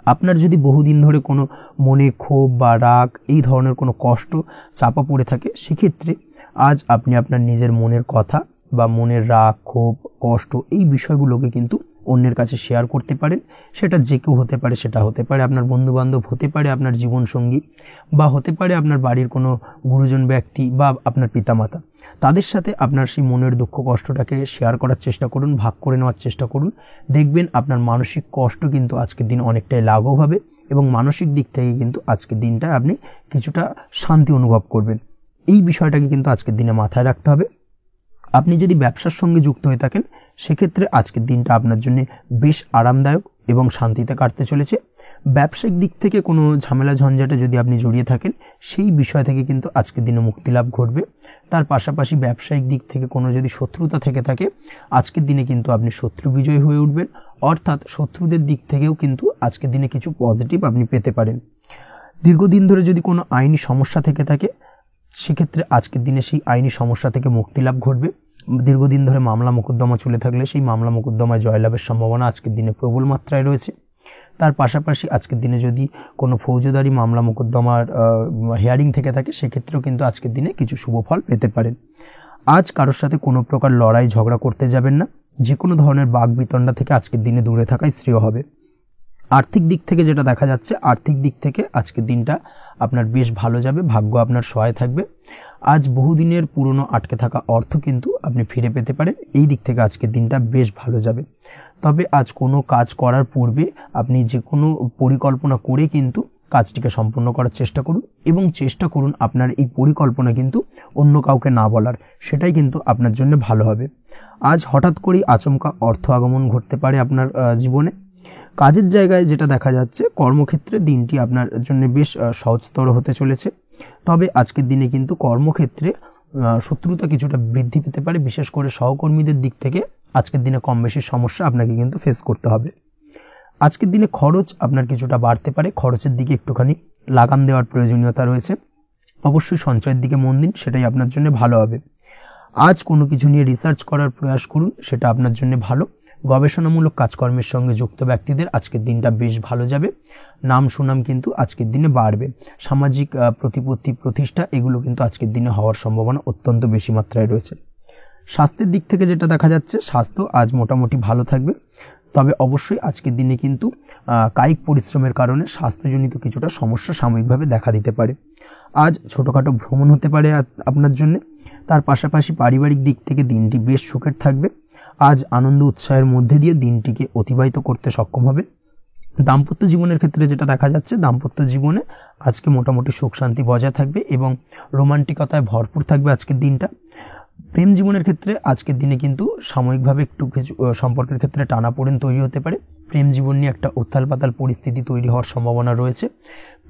আপনার যদি বহুদিন ধরে কোনো মনে ক্ষোভ বা রাগ, এই ধরনের কোনো কষ্ট চাপা পড়ে থাকে, সেক্ষেত্রে আজ আপনি আপনার নিজের মনের কথা বা মনের রাগ, ক্ষোভ, কষ্ট এই বিষয়গুলোকে কিন্তু অন্যের কাছে শেয়ার করতে পারেন। সেটা যে কেউ হতে পারে, সেটা হতে পারে আপনার বন্ধুবান্ধব, হতে পারে আপনার জীবনসঙ্গী, বা হতে পারে আপনার বাড়ির কোনো গুরুজন ব্যক্তি বা আপনার পিতামাতা। তাদের সাথে আপনার সেই মনের দুঃখ কষ্টটাকে শেয়ার করার চেষ্টা করুন, ভাগ করে নেওয়ার চেষ্টা করুন। দেখবেন আপনার মানসিক কষ্ট কিন্তু আজকের দিন অনেকটাই লাঘব হবে এবং মানসিক দিক থেকে কিন্তু আজকের দিনটা আপনি কিছুটা শান্তি অনুভব করবেন। এই বিষয়টাকে কিন্তু আজকের দিনে মাথায় রাখতে হবে। আপনি যদি ব্যবসার সঙ্গে যুক্ত হয়ে থাকেন, সেক্ষেত্রে আজকের দিনটা আপনার জন্য বেশ আরামদায়ক এবং শান্তিতে কাটতে চলেছে। ব্যবসায়িক দিক থেকে কোনো ঝামেলা ঝঞ্ঝাটে যদি আপনি জড়িয়ে থাকেন, সেই বিষয় থেকে কিন্তু আজকের দিনে মুক্তি লাভ ঘটবে। তার পাশাপাশি ব্যবসায়িক দিক থেকে কোনো যদি শত্রুতা থেকে থাকে, আজকের দিনে কিন্তু আপনি শত্রু বিজয়ী হয়ে উঠবেন, অর্থাৎ শত্রুদের দিক থেকেও কিন্তু আজকের দিনে কিছু পজিটিভ আপনি পেতে পারেন। দীর্ঘদিন ধরে যদি কোনো আইনি সমস্যা থেকে থাকে, সেক্ষেত্রে আজকের দিনে সেই আইনি সমস্যা থেকে মুক্তি লাভ ঘটবে। দীর্ঘদিন ধরে মামলা মোকদ্দমা চলে থাকলে সেই মামলা মোকদ্দমায় জয়লাভের সম্ভাবনা আজকের দিনে প্রবল মাত্রায় রয়েছে। তার পাশাপাশি আজকের দিনে যদি কোনো ফৌজদারি মামলা মোকদ্দমার হিয়ারিং থেকে থাকে, সেক্ষেত্রেও কিন্তু আজকের দিনে কিছু শুভ ফল পেতে পারেন। আজ কারোর সাথে কোনো প্রকার লড়াই ঝগড়া করতে যাবেন না। যে কোনো ধরনের বাক বিতণ্ডা থেকে আজকের দিনে দূরে থাকাই শ্রেয় হবে। আর্থিক দিক থেকে যেটা দেখা যাচ্ছে, আর্থিক দিক থেকে আজকের দিনটা আপনার বেশ ভালো যাবে, ভাগ্য আপনার সহায় থাকবে। আজ বহুদিনের পুরনো আটকে থাকা অর্থ কিন্তু আপনি ফিরে পেতে পারেন। এই দিক থেকে আজকের দিনটা বেশ ভালো যাবে। তবে আজ কোনো কাজ করার পূর্বে আপনি যে কোনো পরিকল্পনা করে কিন্তু কাজটিকে সম্পূর্ণ করার চেষ্টা করুন এবং চেষ্টা করুন আপনার এই পরিকল্পনা কিন্তু অন্য কাউকে না বলার, সেটাই কিন্তু আপনার জন্য ভালো হবে। আজ হঠাৎ করেই আচমকা অর্থ আগমন ঘটতে পারে আপনার জীবনে। কাজের জায়গায় যেটা দেখা যাচ্ছে, কর্মক্ষেত্রে দিনটি আপনার জন্য বেশ সহজতর হতে চলেছে। তবে আজকের দিনে কিন্তু কর্মক্ষেত্রে শত্রুতা কিছুটা বৃদ্ধি পেতে পারে, বিশেষ করে সহকর্মীদের দিক থেকে আজকের দিনে কম বেশি সমস্যা আপনাকে কিন্তু ফেস করতে হবে। আজকের দিনে খরচ আপনার কিছুটা বাড়তে পারে, খরচের দিকে একটুখানি লাগাম দেওয়ার প্রয়োজনীয়তা রয়েছে। অবশ্যই সঞ্চয়ের দিকে মন দিন, সেটাই আপনার জন্য ভালো হবে। আজ কোনো কিছু নিয়ে রিসার্চ করার প্রয়াস করুন, সেটা আপনার জন্য ভালো। গবেষণামূলক কাজকর্মের সঙ্গে যুক্ত ব্যক্তিদের আজকের দিনটা বেশ ভালো যাবে। নাম সুনাম কিন্তু আজকের দিনে বাড়বে। সামাজিক প্রতিপত্তি প্রতিষ্ঠা এগুলো কিন্তু আজকের দিনে হওয়ার সম্ভাবনা অত্যন্ত বেশি মাত্রায় রয়েছে। স্বাস্থ্যের দিক থেকে যেটা দেখা যাচ্ছে, স্বাস্থ্য আজ মোটামুটি ভালো থাকবে। তবে অবশ্যই আজকের দিনে কিন্তু কায়িক পরিশ্রমের কারণে স্বাস্থ্যজনিত কিছুটা সমস্যা সাময়িকভাবে দেখা দিতে পারে। আজ ছোটোখাটো ভ্রমণ হতে পারে আপনার জন্য। তার পাশাপাশি পারিবারিক দিক থেকে দিনটি বেশ সুখের থাকবে। আজ আনন্দ উৎসাহের মধ্যে দিয়ে দিনটিকে অতিবাহিত করতে সক্ষম হবে। দাম্পত্য জীবনের ক্ষেত্রে যেটা দেখা যাচ্ছে, দাম্পত্য জীবনে আজকে মোটামুটি সুখ শান্তি বজায় থাকবে এবং রোমান্টিকতায় ভরপুর থাকবে আজকের দিনটা। প্রেম জীবনের ক্ষেত্রে আজকের দিনে কিন্তু সাময়িকভাবে একটু কিছু সম্পর্কের ক্ষেত্রে টানাপোড়েন তৈরি হতে পারে। প্রেম জীবন নিয়ে একটা উত্তাল পাতাল পরিস্থিতি তৈরি হওয়ার সম্ভাবনা রয়েছে।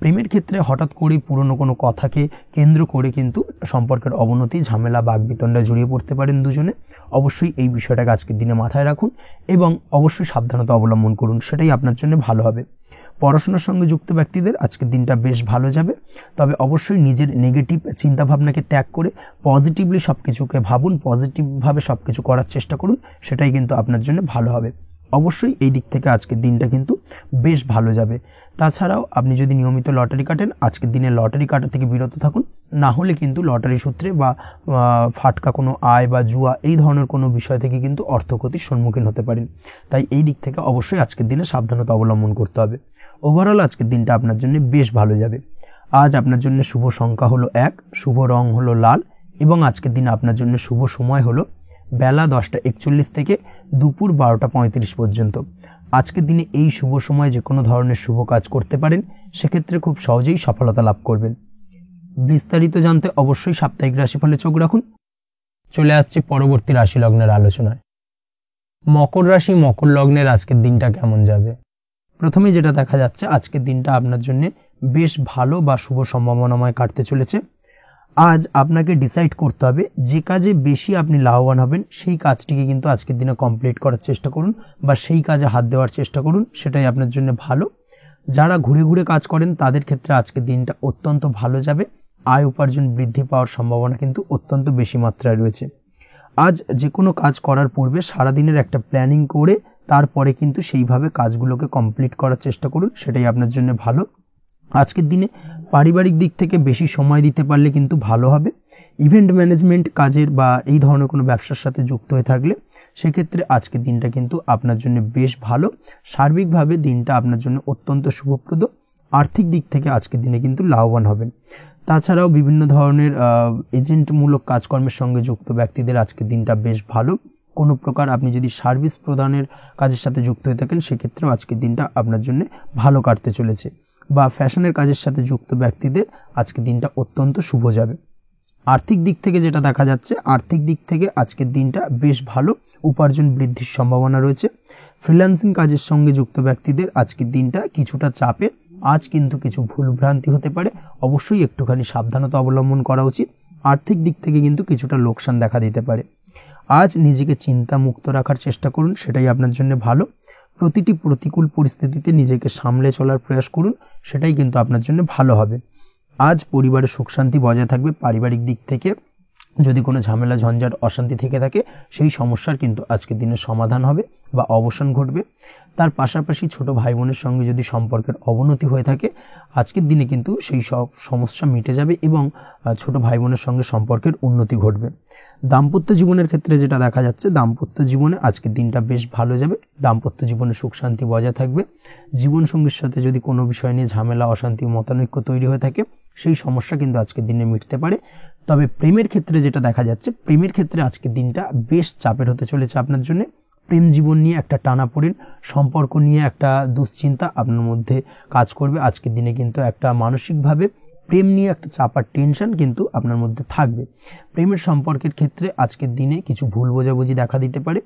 প্রেমের ক্ষেত্রে হঠাৎ করেই পুরনো কোনো কথাকে কেন্দ্র করে কিন্তু সম্পর্কের অবনতি, ঝামেলা, বাগবিতণ্ডায় জড়িয়ে পড়তে পারেন দুজনে। অবশ্যই এই বিষয়টাকে আজকের দিনে মাথায় রাখুন এবং অবশ্যই সাবধানতা অবলম্বন করুন, সেটাই আপনার জন্য ভালো হবে। পড়াশোনার সঙ্গে যুক্ত ব্যক্তিদের আজকের দিনটা বেশ ভালো যাবে। তবে অবশ্যই নিজের নেগেটিভ চিন্তাভাবনাকে ত্যাগ করে পজিটিভলি সব কিছুকে ভাবুন, পজিটিভভাবে সব কিছু করার চেষ্টা করুন, সেটাই কিন্তু আপনার জন্য ভালো হবে। অবশ্যই এই দিক থেকে আজকের দিনটা কিন্তু বেশ ভালো যাবে। তাছাড়াও আপনি যদি নিয়মিত লটারি কাটেন, আজকের দিনে লটারি কাটা থেকে বিরত থাকুন। না হলে কিন্তু লটারি সূত্রে বা ফাটকা কোনো আয় বা জুয়া এই ধরনের কোনো বিষয় থেকে কিন্তু অর্থক্ষতির সম্মুখীন হতে পারেন। তাই এই দিক থেকে অবশ্যই আজকের দিনে সাবধানতা অবলম্বন করতে হবে। ওভারঅল আজকের দিনটা আপনার জন্য বেশ ভালো যাবে। আজ আপনার জন্য শুভ সংখ্যা হলো 1, শুভ রং হলো লাল এবং আজকের দিনে আপনার জন্য শুভ সময় হলো বেলা 10:41 থেকে দুপুর 12:35 পর্যন্ত। আজকের দিনে এই শুভ সময় যে কোনো ধরনের শুভ কাজ করতে পারেন, সেক্ষেত্রে খুব সহজেই সফলতা লাভ করবেন। বিস্তারিত জানতে অবশ্যই সাপ্তাহিক রাশিফলে চোখ রাখুন। চলে আসছে পরবর্তী রাশি লগ্নের আলোচনায়। মকর রাশি, মকর লগ্নের আজকের দিনটা কেমন যাবে? প্রথমে যেটা দেখা যাচ্ছে, আজকের দিনটা আপনার জন্য বেশ ভালো বা শুভ সম্ভাবনাময় কাটতে চলেছে। আজ আপনাকে ডিসাইড করতে হবে যে কাজে বেশি আপনি লাভবান হবেন, সেই কাজটিকে কিন্তু আজকের দিনে কমপ্লিট করার চেষ্টা করুন বা সেই কাজে হাত দেওয়ার চেষ্টা করুন, সেটাই আপনার জন্য ভালো। যারা ঘুরে ঘুরে কাজ করেন তাদের ক্ষেত্রে আজকের দিনটা অত্যন্ত ভালো যাবে। আয় উপার্জন বৃদ্ধি পাওয়ার সম্ভাবনা কিন্তু অত্যন্ত বেশি মাত্রায় রয়েছে। আজ যে কোনো কাজ করার পূর্বে সারাদিনের একটা প্ল্যানিং করে তারপরে কিন্তু সেইভাবে কাজগুলোকে কমপ্লিট করার চেষ্টা করুন, সেটাই আপনার জন্য ভালো। আজকের দিনে পারিবারিক দিক থেকে বেশি সময় দিতে পারলে কিন্তু ভালো হবে। ইভেন্ট ম্যানেজমেন্ট কাজের বা এই ধরনের কোনো ব্যবসার সাথে যুক্ত হয়ে থাকলে সেক্ষেত্রে আজকের দিনটা কিন্তু আপনার জন্য বেশ ভালো। সার্বিকভাবে দিনটা আপনার জন্য অত্যন্ত শুভপ্রদ। আর্থিক দিক থেকে আজকের দিনে কিন্তু লাভবান হবেন। তাছাড়াও বিভিন্ন ধরনের এজেন্টমূলক কাজকর্মের সঙ্গে যুক্ত ব্যক্তিদের আজকের দিনটা বেশ ভালো। কোনো প্রকার আপনি যদি সার্ভিস প্রদানের কাজের সাথে যুক্ত হয়ে থাকেন, সেক্ষেত্রেও আজকের দিনটা আপনার জন্য ভালো কাটতে চলেছে। বা ফ্যাশনের কাজের সাথে যুক্ত ব্যক্তিদের আজকের দিনটা অত্যন্ত শুভ যাবে। আর্থিক দিক থেকে যেটা দেখা যাচ্ছে, আর্থিক দিক থেকে আজকের দিনটা বেশ ভালো, উপার্জন বৃদ্ধির সম্ভাবনা রয়েছে। ফ্রিল্যান্সিং কাজের সঙ্গে যুক্ত ব্যক্তিদের আজকের দিনটা কিছুটা চাপে। আজ কিন্তু কিছু ভুলভ্রান্তি হতে পারে, অবশ্যই একটুখানি সাবধানতা অবলম্বন করা উচিত। আর্থিক দিক থেকে কিন্তু কিছুটা লোকসান দেখা দিতে পারে। আজ নিজেকে চিন্তা মুক্ত রাখার চেষ্টা করুন, সেটাই আপনার জন্য ভালো। প্রতিটি প্রতিকূল পরিস্থিতিতে নিজেকে সামলে চলার প্রয়াস করুন, সেটাই কিন্তু আপনার জন্য ভালো হবে। আজ পরিবারের সুখ শান্তি বজায় থাকবে। পারিবারিক দিক থেকে যদি কোনো ঝামেলা ঝঞ্ঝাট অশান্তি থেকে থাকে, সেই সমস্যার কিন্তু আজকের দিনে সমাধান হবে বা অবসান ঘটবে। তার পাশাপাশি ছোট ভাই বোনের সঙ্গে যদি সম্পর্কের অবনতি হয়ে থাকে, আজকের দিনে কিন্তু সেই সব সমস্যা মিটে যাবে এবং ছোট ভাই বোনের সঙ্গে সম্পর্কের উন্নতি ঘটবে। দাম্পত্য জীবনের ক্ষেত্রে যেটা দেখা যাচ্ছে, দাম্পত্য জীবনে আজকের দিনটা বেশ ভালো যাবে। দাম্পত্য জীবনে সুখ শান্তি বজায় থাকবে। জীবনসঙ্গীর সাথে যদি কোনো বিষয় নিয়ে ঝামেলা অশান্তি মতানৈক্য তৈরি হয়ে থাকে, সেই সমস্যা কিন্তু আজকের দিনে মিটতে পারে। তবে প্রেমের ক্ষেত্রে যেটা দেখা যাচ্ছে, প্রেমের ক্ষেত্রে আজকের দিনটা বেশ চাপের হতে চলেছে আপনার জন্য। প্রেম জীবন নিয়ে একটা টানাপোড়েন, সম্পর্ক নিয়ে একটা দুশ্চিন্তা আপনার মধ্যে কাজ করবে। আজকের দিনে কিন্তু একটা মানসিকভাবে প্রেম নিয়ে একটা চাপার টেনশন কিন্তু আপনার মধ্যে থাকবে। প্রেমের সম্পর্কের ক্ষেত্রে আজকের দিনে কিছু ভুল বোঝাবুঝি দেখা দিতে পারে।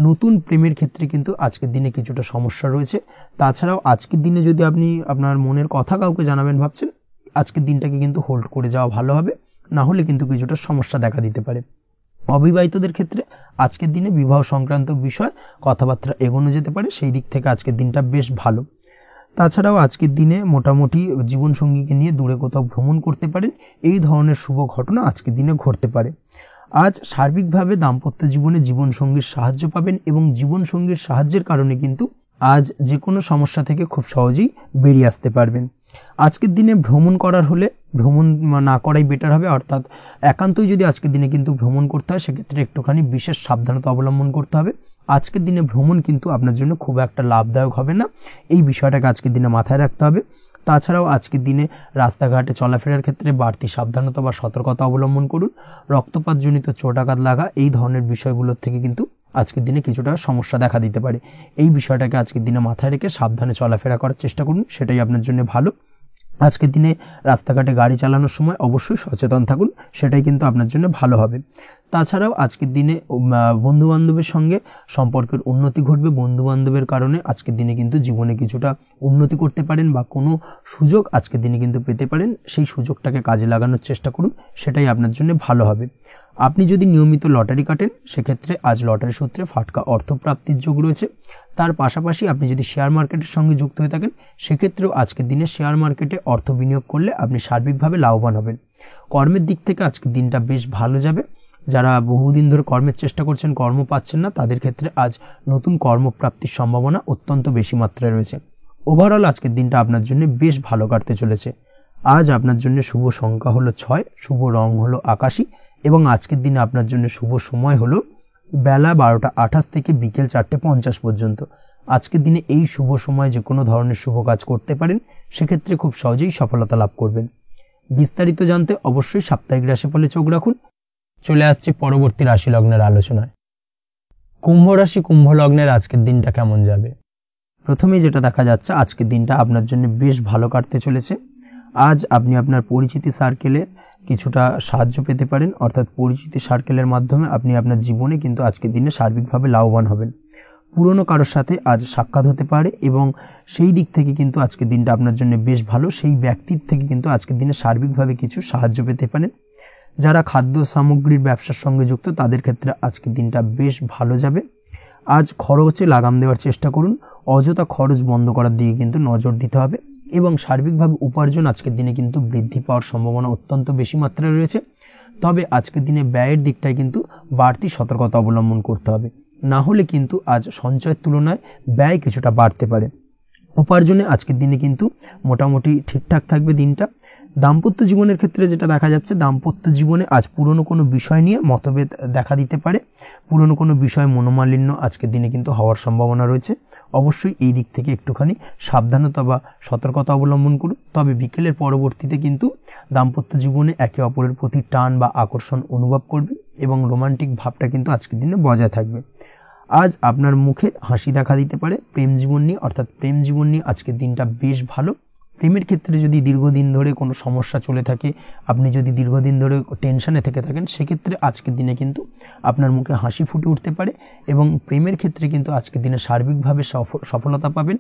নতুন প্রেমের ক্ষেত্রে কিন্তু আজকের দিনে কিছুটা সমস্যা রয়েছে। তাছাড়াও আজকের দিনে যদি আপনি আপনার মনের কথা কাউকে জানাবেন ভাবছেন, আজকের দিনটাকে কিন্তু হোল্ড করে যাওয়া ভালো হবে, না হলে কিন্তু কিছুটা সমস্যা দেখা দিতে পারে। অবিবাহিতদের ক্ষেত্রে আজকের দিনে বিবাহ সংক্রান্ত বিষয় কথাবার্তা এগোনো যেতে পারে, সেই দিক থেকে আজকের দিনটা বেশ ভালো। তাছাড়াও আজকের দিনে মোটামুটি জীবনসঙ্গীকে নিয়ে দূরে কোথাও ভ্রমণ করতে পারেন, এই ধরনের শুভ ঘটনা আজকের দিনে ঘটতে পারে। আজ সার্বিকভাবে দাম্পত্য জীবনে জীবনসঙ্গীর সাহায্য পাবেন এবং জীবনসঙ্গীর সাহায্যের কারণে কিন্তু আজ যে কোনো সমস্যা থেকে খুব সহজেই বেরিয়ে আসতে পারবেন। আজকের দিনে ভ্রমণ করার হলে ভ্রমণ না করাই বেটার হবে, অর্থাৎ একান্তই যদি আজকের দিনে কিন্তু ভ্রমণ করতে হয় সেক্ষেত্রে একটুখানি বিশেষ সাবধানতা অবলম্বন করতে হবে। আজকের দিনে ভ্রমণ কিন্তু আপনার জন্য খুব একটা লাভদায়ক হবে না, এই বিষয়টাকে আজকের দিনে মাথায় রাখতে হবে। তাছাড়াও আজকের দিনে রাস্তাঘাটে চলাফেরার ক্ষেত্রে বাড়তি সাবধানতা বা সতর্কতা অবলম্বন করুন। রক্তপাতজনিত চোটাঘাত লাগা এই ধরনের বিষয়গুলোর থেকে কিন্তু আজকের দিনে কিছুটা সমস্যা দেখা দিতে পারে। এই বিষয়টাকে আজকের দিনে মাথায় রেখে সাবধানে চলাফেরা করার চেষ্টা করুন, সেটাই আপনার জন্য ভালো। আজকের দিনে রাস্তাঘাটে গাড়ি চালানোর সময় অবশ্যই সচেতন থাকুন, সেটাই কিন্তু আপনার জন্য ভালো হবে। তাছাড়াও আজকের দিনে বন্ধু বান্ধবের সঙ্গে সম্পর্কের উন্নতি ঘটবে। বন্ধু বান্ধবের কারণে আজকের দিনে কিন্তু জীবনে কিছুটা উন্নতি করতে পারেন বা কোনো সুযোগ আজকের দিনে কিন্তু পেতে পারেন, সেই সুযোগটাকে কাজে লাগানোর চেষ্টা করুন, সেটাই আপনার জন্য ভালো হবে। আপনি যদি নিয়মিত লটারি কাটেন সেক্ষেত্রে আজ লটারি সূত্রে ফাটকা অর্থপ্রাপ্তির যোগ রয়েছে। তার পাশাপাশি আপনি যদি শেয়ার মার্কেটের সঙ্গে যুক্ত হয়ে থাকেন সেক্ষেত্রেও আজকের দিনে শেয়ার মার্কেটে অর্থ বিনিয়োগ করলে আপনি সার্বিকভাবে লাভবান হবেন। কর্মের দিক থেকে আজকের দিনটা বেশ ভালো যাবে। যারা বহুদিন ধরে কর্মের চেষ্টা করছেন, কর্ম পাচ্ছেন না, তাদের ক্ষেত্রে আজ নতুন কর্মপ্রাপ্তির সম্ভাবনা অত্যন্ত বেশি মাত্রায় রয়েছে। ওভারঅল আজকের দিনটা আপনার জন্য বেশ ভালো কাটতে চলেছে। আজ আপনার জন্য শুভ সংখ্যা হলো 6, শুভ রং হলো আকাশী এবং আজকের দিনে আপনার জন্য শুভ সময় হলো বেলা 12টা 28 থেকে বিকেল 4টা 50 পর্যন্ত। আজকের দিনে এই শুভ সময় যে কোনো ধরনের শুভ কাজ করতে পারেন, সেক্ষেত্রে খুব সহজেই সফলতা লাভ করবেন। বিস্তারিত জানতে অবশ্যই সাপ্তাহিক রাশিফলে চোখ রাখুন। চলে আসছে পরবর্তী রাশি লগ্নের আলোচনায়। কুম্ভ রাশি কুম্ভ লগ্নের আজকের দিনটা কেমন যাবে? প্রথমেই যেটা দেখা যাচ্ছে, আজকের দিনটা আপনার জন্য বেশ ভালো কাটতে চলেছে। আজ আপনি আপনার পরিচিতি সার্কেলে কিছুটা সাহায্য পেতে পারেন, অর্থাৎ পরিচিতি সার্কেলের মাধ্যমে আপনি আপনার জীবনে কিন্তু আজকের দিনে সার্বিকভাবে লাভবান হবেন। পুরনো কারোর সাথে আজ সাক্ষাৎ হতে পারে এবং সেই দিক থেকে কিন্তু আজকের দিনটা আপনার জন্য বেশ ভালো। সেই ব্যক্তির থেকে কিন্তু আজকের দিনে সার্বিকভাবে কিছু সাহায্য পেতে পারেন। যারা খাদ্য সামগ্রীর ব্যবসার সঙ্গে যুক্ত তাদের ক্ষেত্রে আজকের দিনটা বেশ ভালো যাবে। আজ খরচে লাগাম দেওয়ার চেষ্টা করুন, অযথা খরচ বন্ধ করার দিকে কিন্তু নজর দিতে হবে এবং সার্বিকভাবে উপার্জন আজকের দিনে কিন্তু বৃদ্ধি পাওয়ার সম্ভাবনা অত্যন্ত বেশি মাত্রায় রয়েছে। তবে আজকের দিনে ব্যয়ের দিকটায় কিন্তু বাড়তি সতর্কতা অবলম্বন করতে হবে, না হলে কিন্তু আজ সঞ্চয়ের তুলনায় ব্যয় কিছুটা বাড়তে পারে। উপার্জনে আজকের দিনে কিন্তু মোটামুটি ঠিকঠাক থাকবে দিনটা। দাম্পত্য জীবনের ক্ষেত্রে যেটা দেখা যাচ্ছে, দাম্পত্য জীবনে আজ পুরনো কোনো বিষয় নিয়ে মতভেদ দেখা দিতে পারে, পুরনো কোনো বিষয় মনোমালিন্য আজকের দিনে কিন্তু হওয়ার সম্ভাবনা রয়েছে। অবশ্যই এই দিক থেকে একটুখানি সাবধানতা বা সতর্কতা অবলম্বন করুন। তবে বিকেলের পরবর্তীতে কিন্তু দাম্পত্য জীবনে একে অপরের প্রতি টান বা আকর্ষণ অনুভব করবে এবং রোমান্টিক ভাবটা কিন্তু আজকের দিনে বজায় থাকবে। আজ আপনার মুখে হাসি দেখা দিতে পারে। প্রেম জীবন নিয়ে অর্থাৎ প্রেম জীবন নিয়ে আজকের দিনটা বেশ ভালো। প্রেমের ক্ষেত্রে যদি দীর্ঘদিন ধরে কোনো সমস্যা চলে থাকে, আপনি যদি দীর্ঘদিন ধরে টেনশনে থেকে থাকেন, সেক্ষেত্রে আজকের দিনে কিন্তু আপনার মুখে হাসি ফুটে উঠতে পারে এবং প্রেমের ক্ষেত্রে কিন্তু আজকের দিনে সার্বিকভাবে সফলতা পাবেন।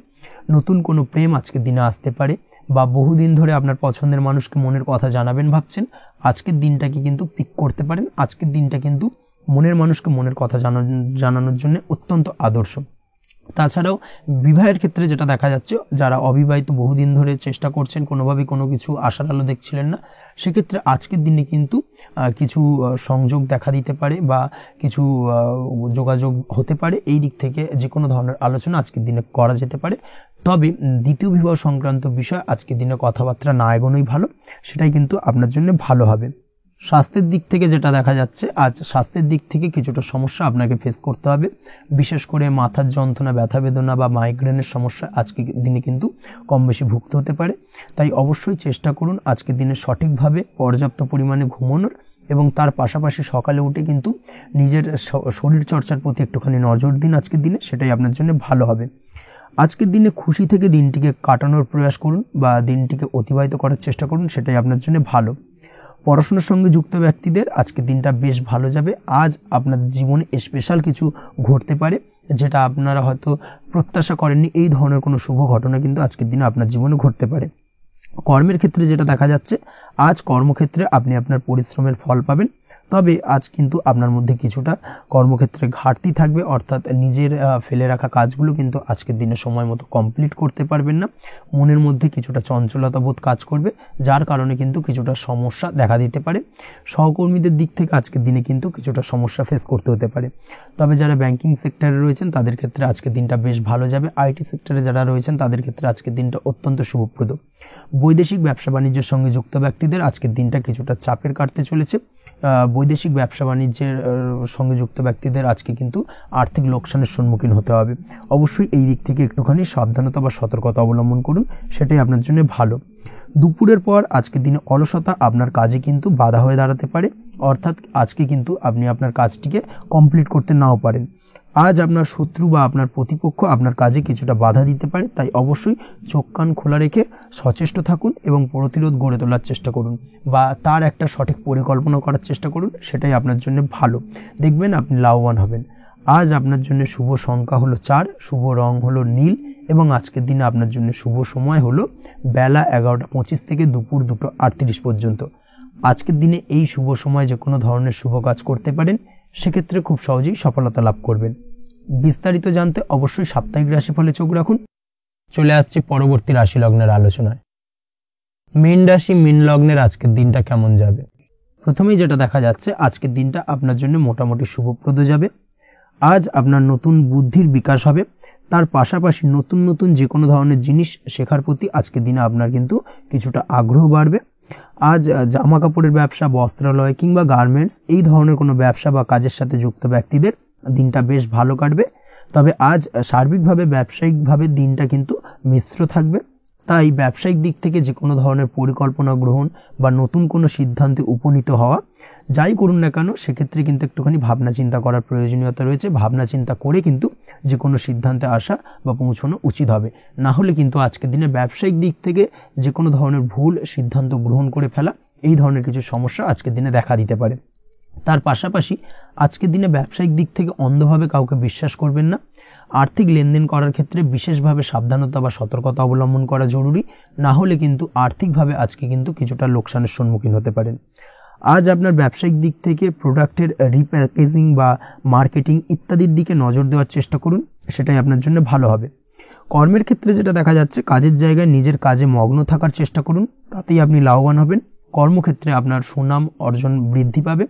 নতুন কোনো প্রেম আজকের দিনে আসতে পারে বা বহুদিন ধরে আপনার পছন্দের মানুষকে মনের কথা জানাবেন ভাবছেন, আজকের দিনটাকে কিন্তু পিক করতে পারেন। আজকের দিনটা কিন্তু মনের মানুষকে মনের কথা জানানোর জন্য অত্যন্ত আদর্শ। তাছাড়াও বিবাহের ক্ষেত্রে যেটা দেখা যাচ্ছে, যারা অবিবাহিত বহুদিন ধরে চেষ্টা করছেন, কোনোভাবে কোনো কিছু আশার আলো দেখছিলেন না, সেক্ষেত্রে আজকের দিনে কিন্তু কিছু সংযোগ দেখা দিতে পারে বা কিছু যোগাযোগ হতে পারে। এই দিক থেকে যে কোনো ধরনের আলোচনা আজকের দিনে করা যেতে পারে। তবে দ্বিতীয় বিবাহ সংক্রান্ত বিষয় আজকের দিনে কথাবার্তা না এগোনোই ভালো, সেটাই কিন্তু আপনার জন্য ভালো হবে। স্বাস্থ্যের দিক থেকে যেটা দেখা যাচ্ছে, আজ স্বাস্থ্যের দিক থেকে কিছুটা সমস্যা আপনাকে ফেস করতে হবে। বিশেষ করে মাথার যন্ত্রণা, ব্যথা বেদনা বা মাইগ্রেনের সমস্যা আজকের দিনে কিন্তু কম বেশি ভুগতে হতে পারে। তাই অবশ্যই চেষ্টা করুন আজকের দিনে সঠিকভাবে পর্যাপ্ত পরিমাণে ঘুমানোর এবং তার পাশাপাশি সকালে উঠে কিন্তু নিজের শরীর চর্চার প্রতি একটুখানি নজর দিন আজকের দিনে, সেটাই আপনার জন্য ভালো হবে। আজকের দিনে খুশি থেকে দিনটিকে কাটানোর প্রয়াস করুন বা দিনটিকে অতিবাহিত করার চেষ্টা করুন, সেটাই আপনার জন্য ভালো। পড়াশোনার সঙ্গে যুক্ত ব্যক্তিদের আজকের দিনটা বেশ ভালো যাবে। আজ আপনাদের জীবনে স্পেশাল কিছু ঘটতে পারে যেটা আপনারা হয়তো প্রত্যাশা করেননি, এই ধরনের কোনো শুভ ঘটনা কিন্তু আজকের দিনে আপনার জীবনে ঘটতে পারে। কর্মের ক্ষেত্রে যেটা দেখা যাচ্ছে, আজ কর্মক্ষেত্রে আপনি আপনার পরিশ্রমের ফল পাবেন, তবে আজ কিন্তু আপনার মধ্যে কিছুটা কর্মক্ষেত্রে ঘাটতি থাকবে, অর্থাৎ নিজের ফেলে রাখা কাজগুলো কিন্তু আজকের দিনে সময় মতো কমপ্লিট করতে পারবেন না। মনের মধ্যে কিছুটা চঞ্চলতা বোধ কাজ করবে, যার কারণে কিন্তু কিছুটা সমস্যা দেখা দিতে পারে। সহকর্মীদের দিক থেকে আজকের দিনে কিন্তু কিছুটা সমস্যা ফেস করতে হতে পারে। তবে যারা ব্যাংকিং সেক্টরে রয়েছেন তাদের ক্ষেত্রে আজকের দিনটা বেশ ভালো যাবে। আইটি সেক্টরে যারা রয়েছেন তাদের ক্ষেত্রে আজকের দিনটা অত্যন্ত শুভপ্রদ। বৈদেশিক ব্যবসা বাণিজ্যের সঙ্গে যুক্ত ব্যক্তিদের আজকের দিনটা কিছুটা চাপের কাটতে চলেছে। বৈদেশিক ব্যবসা বাণিজ্যের সঙ্গে যুক্ত ব্যক্তিদের আজকে কিন্তু আর্থিক লোকসানের সম্মুখীন হতে হবে। অবশ্যই এই দিক থেকে একটুখানি সাবধানতা বা সতর্কতা অবলম্বন করুন, সেটাই আপনার জন্য ভালো। দুপুরের পর আজকের দিনে অলসতা আপনার কাজে কিন্তু বাধা হয়ে দাঁড়াতে পারে, অর্থাৎ আজকে কিন্তু আপনি আপনার কাজটিকে কমপ্লিট করতে নাও পারেন। আজ আপনার শত্রু বা আপনার প্রতিপক্ষ আপনার কাজে কিছুটা বাধা দিতে পারে, তাই অবশ্যই চোখ কান খোলা রেখে সচেষ্ট থাকুন এবং প্রতিরোধ গড়ে তোলার চেষ্টা করুন বা তার একটা সঠিক পরিকল্পনা করার চেষ্টা করুন, সেটাই আপনার জন্য ভালো। দেখবেন আপনি লাভবান হবেন। আজ আপনার জন্য শুভ সংখ্যা হলো 4, শুভ রং হলো নীল এবং আজকের দিনে আপনার জন্য শুভ সময় হলো বেলা 11:25 থেকে দুপুর 2:38 পর্যন্ত। আজকের দিনে এই শুভ সময় যে কোনো ধরনের শুভ কাজ করতে পারেন, সেক্ষেত্রে খুব সহজেই সফলতা লাভ করবেন। বিস্তারিত জানতে অবশ্যই সাপ্তাহিক রাশিফলে চোখ রাখুন। চলে আসছে পরবর্তী রাশি লগ্নের আলোচনায়। মীন রাশি মীন লগ্নের আজকের দিনটা কেমন যাবে? প্রথমেই যেটা দেখা যাচ্ছে, আজকের দিনটা আপনার জন্য মোটামুটি শুভপ্রদ যাবে। আজ আপনার নতুন বুদ্ধির বিকাশ হবে, তার পাশাপাশি নতুন নতুন যে কোনো ধরনের জিনিস শেখার প্রতি আজকের দিনে আপনার কিন্তু কিছুটা আগ্রহ বাড়বে। আজ জামা কাপড়ের ব্যবসা, বস্ত্রালয় কিংবা গার্মেন্টস এই ধরনের কোনো ব্যবসা বা কাজের সাথে যুক্ত ব্যক্তিদের দিনটা বেশ ভালো কাটবে। তবে আজ সার্বিকভাবে ব্যবসায়িকভাবে দিনটা কিন্তু মিশ্র থাকবে, তাই ব্যবসায়িক দিক থেকে যে কোনো ধরনের পরিকল্পনা গ্রহণ বা নতুন কোনো সিদ্ধান্তে উপনীত হওয়া যাই করুন না কেন, সেক্ষেত্রে কিন্তু একটুখানি ভাবনা চিন্তা করার প্রয়োজনীয়তা রয়েছে। ভাবনা চিন্তা করে কিন্তু যে কোনো সিদ্ধান্তে আসা বা পৌঁছানো উচিত হবে, না হলে কিন্তু আজকের দিনে ব্যবসায়িক দিক থেকে যে কোনো ধরনের ভুল সিদ্ধান্ত গ্রহণ করে ফেলা, এই ধরনের কিছু সমস্যা আজকের দিনে দেখা দিতে পারে। তার পাশাপাশি আজকের দিনে ব্যবসায়িক দিক থেকে অন্ধভাবে কাউকে বিশ্বাস করবেন না। আর্থিক লেনদেন করার ক্ষেত্রে বিশেষভাবে সাবধানতা বা সতর্কতা অবলম্বন করা জরুরি, না হলে কিন্তু আর্থিকভাবে আজকে কিন্তু কিছুটা লোকসানের সম্মুখীন হতে পারেন। আজ আপনার ব্যবসায়িক দিক থেকে প্রোডাক্টের রিপ্যাকেজিং বা মার্কেটিং ইত্যাদির দিকে নজর দেওয়ার চেষ্টা করুন, সেটাই আপনার জন্য ভালো হবে। কর্মের ক্ষেত্রে যেটা দেখা যাচ্ছে, কাজের জায়গায় নিজের কাজে মগ্ন থাকার চেষ্টা করুন, তাতেই আপনি লাভবান হবেন। কর্মক্ষেত্রে আপনার সুনাম অর্জন বৃদ্ধি পাবে।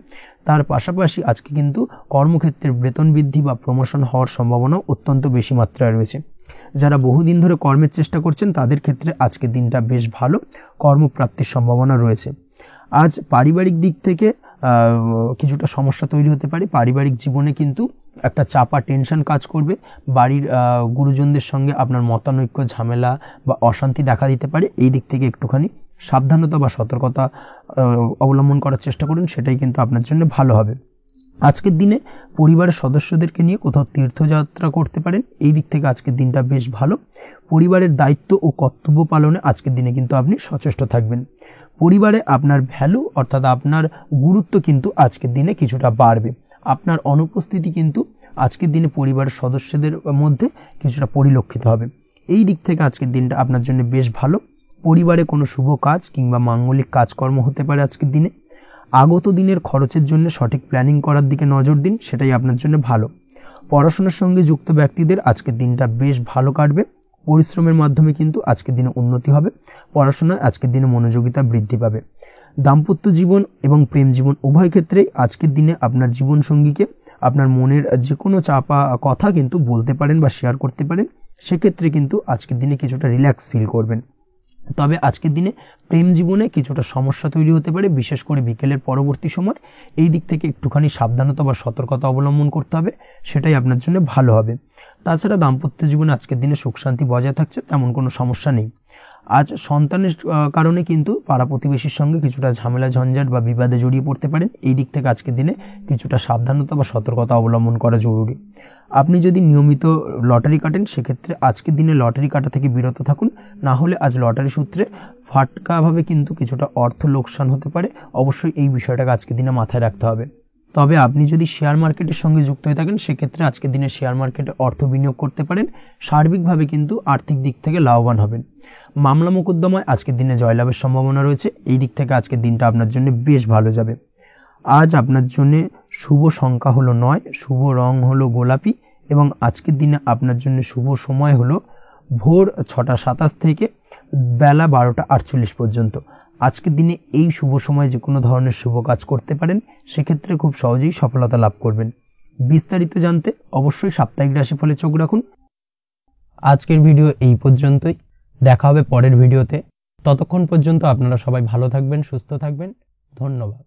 তার পাশাপাশি আজকে কিন্তু কর্মক্ষেত্রে বেতন বৃদ্ধি বা প্রমোশন হওয়ার সম্ভাবনা অত্যন্ত বেশি মাত্রায় রয়েছে। যারা বহুদিন ধরে কর্মের চেষ্টা করছেন তাদের ক্ষেত্রে আজকের দিনটা বেশ ভালো, কর্মপ্রাপ্তির সম্ভাবনা রয়েছে। আজ পারিবারিক দিক থেকে কিছুটা সমস্যা তৈরি হতে পারে। পারিবারিক জীবনে কিন্তু একটা চাপা টেনশন কাজ করবে। বাড়ির গুরুজনদের সঙ্গে আপনার মতানৈক্য, ঝামেলা বা অশান্তি দেখা দিতে পারে। এই দিক থেকে একটুখানি সাবধানতা বা সতর্কতা অবলম্বন করার চেষ্টা করুন, সেটাই কিন্তু আপনার জন্য ভালো হবে। আজকের দিনে পরিবারের সদস্যদেরকে নিয়ে কোথাও তীর্থযাত্রা করতে পারেন, এই দিক থেকে আজকের দিনটা বেশ ভালো। পরিবারের দায়িত্ব ও কর্তব্য পালনে আজকের দিনে কিন্তু আপনি সচেষ্ট থাকবেন। পরিবারে আপনার ভ্যালু অর্থাৎ আপনার গুরুত্ব কিন্তু আজকের দিনে কিছুটা বাড়বে। আপনার অনুপস্থিতি কিন্তু আজকের দিনে পরিবারের সদস্যদের মধ্যে কিছুটা পরিলক্ষিত হবে। এই দিক থেকে আজকের দিনটা আপনার জন্য বেশ ভালো। পরিবারে কোনো শুভ কাজ কিংবা মাঙ্গলিক কাজকর্ম হতে পারে আজকের দিনে। আগত দিনের খরচের জন্য সঠিক প্ল্যানিং করার দিকে নজর দিন, সেটাই আপনার জন্য ভালো। পড়াশোনার সঙ্গে যুক্ত ব্যক্তিদের আজকের দিনটা বেশ ভালো কাটবে। পরিশ্রমের মাধ্যমে কিন্তু আজকের দিনে উন্নতি হবে। পড়াশোনায় আজকের দিনে মনোযোগিতা বৃদ্ধি পাবে। দাম্পত্য জীবন এবং প্রেম জীবন উভয় ক্ষেত্রেই আজকের দিনে আপনার জীবনসঙ্গীকে আপনার মনের যে কোনো চাপা কথা কিন্তু বলতে পারেন বা শেয়ার করতে পারেন। সেক্ষেত্রে কিন্তু আজকের দিনে কিছুটা রিল্যাক্স ফিল করবেন। তবে আজকের দিনে প্রেম জীবনে কিছুটা সমস্যা তৈরি হতে পারে, বিশেষ করে বিকেলের পরবর্তী সময়। এই দিক থেকে একটুখানি সাবধানতা বা সতর্কতা অবলম্বন করতে হবে, সেটাই আপনার জন্য ভালো হবে। তাছাড়া দাম্পত্য জীবনে আজকের দিনে সুখ শান্তি বজায় থাকছে, তেমন কোনো সমস্যা নেই। আজ সন্তানের কারণে কিন্তু পাড়া প্রতিবেশীর সঙ্গে কিছুটা ঝামেলা ঝঞ্ঝাট বা বিবাদে জড়িয়ে পড়তে পারেন। এই দিক থেকে আজকের দিনে কিছুটা সাবধানতা বা সতর্কতা অবলম্বন করা জরুরি। আপনি যদি নিয়মিত লটারি কাটেন সেক্ষেত্রে আজকের দিনে লটারি কাটা থেকে বিরত থাকুন, না হলে আজ লটারি সূত্রে ফাটকাভাবে কিন্তু কিছুটা অর্থ লোকসান হতে পারে। অবশ্যই এই বিষয়টাকে আজকের দিনে মাথায় রাখতে হবে। তবে আপনি যদি শেয়ার মার্কেটের সঙ্গে যুক্ত হয়ে থাকেন সেক্ষেত্রে আজকের দিনে শেয়ার মার্কেটে অর্থ বিনিয়োগ করতে পারেন, সার্বিকভাবে কিন্তু আর্থিক দিক থেকে লাভবান হবেন। মামলা মোকদ্দমায় আজকের দিনে জয়লাভের সম্ভাবনা রয়েছে। এই দিক থেকে আজকের দিনটা আপনার জন্য বেশ ভালো যাবে। আজ আপনার জন্য শুভ সংখ্যা হলো 9, শুভ রং হলো গোলাপি এবং আজকের দিনে আপনার জন্য শুভ সময় হলো ভোর 6টা 27 থেকে বেলা 12টা 48 পর্যন্ত। আজকের দিনে এই শুভ সময়ে যে কোনো ধরনের শুভ কাজ করতে পারেন, সেক্ষেত্রে খুব সহজেই সফলতা লাভ করবেন। বিস্তারিত জানতে অবশ্যই সাপ্তাহিক রাশিফলে চোখ রাখুন। আজকের ভিডিও এই পর্যন্তই, দেখা হবে পরের ভিডিওতে। ততক্ষণ পর্যন্ত আপনারা সবাই ভালো থাকবেন, সুস্থ থাকবেন। ধন্যবাদ।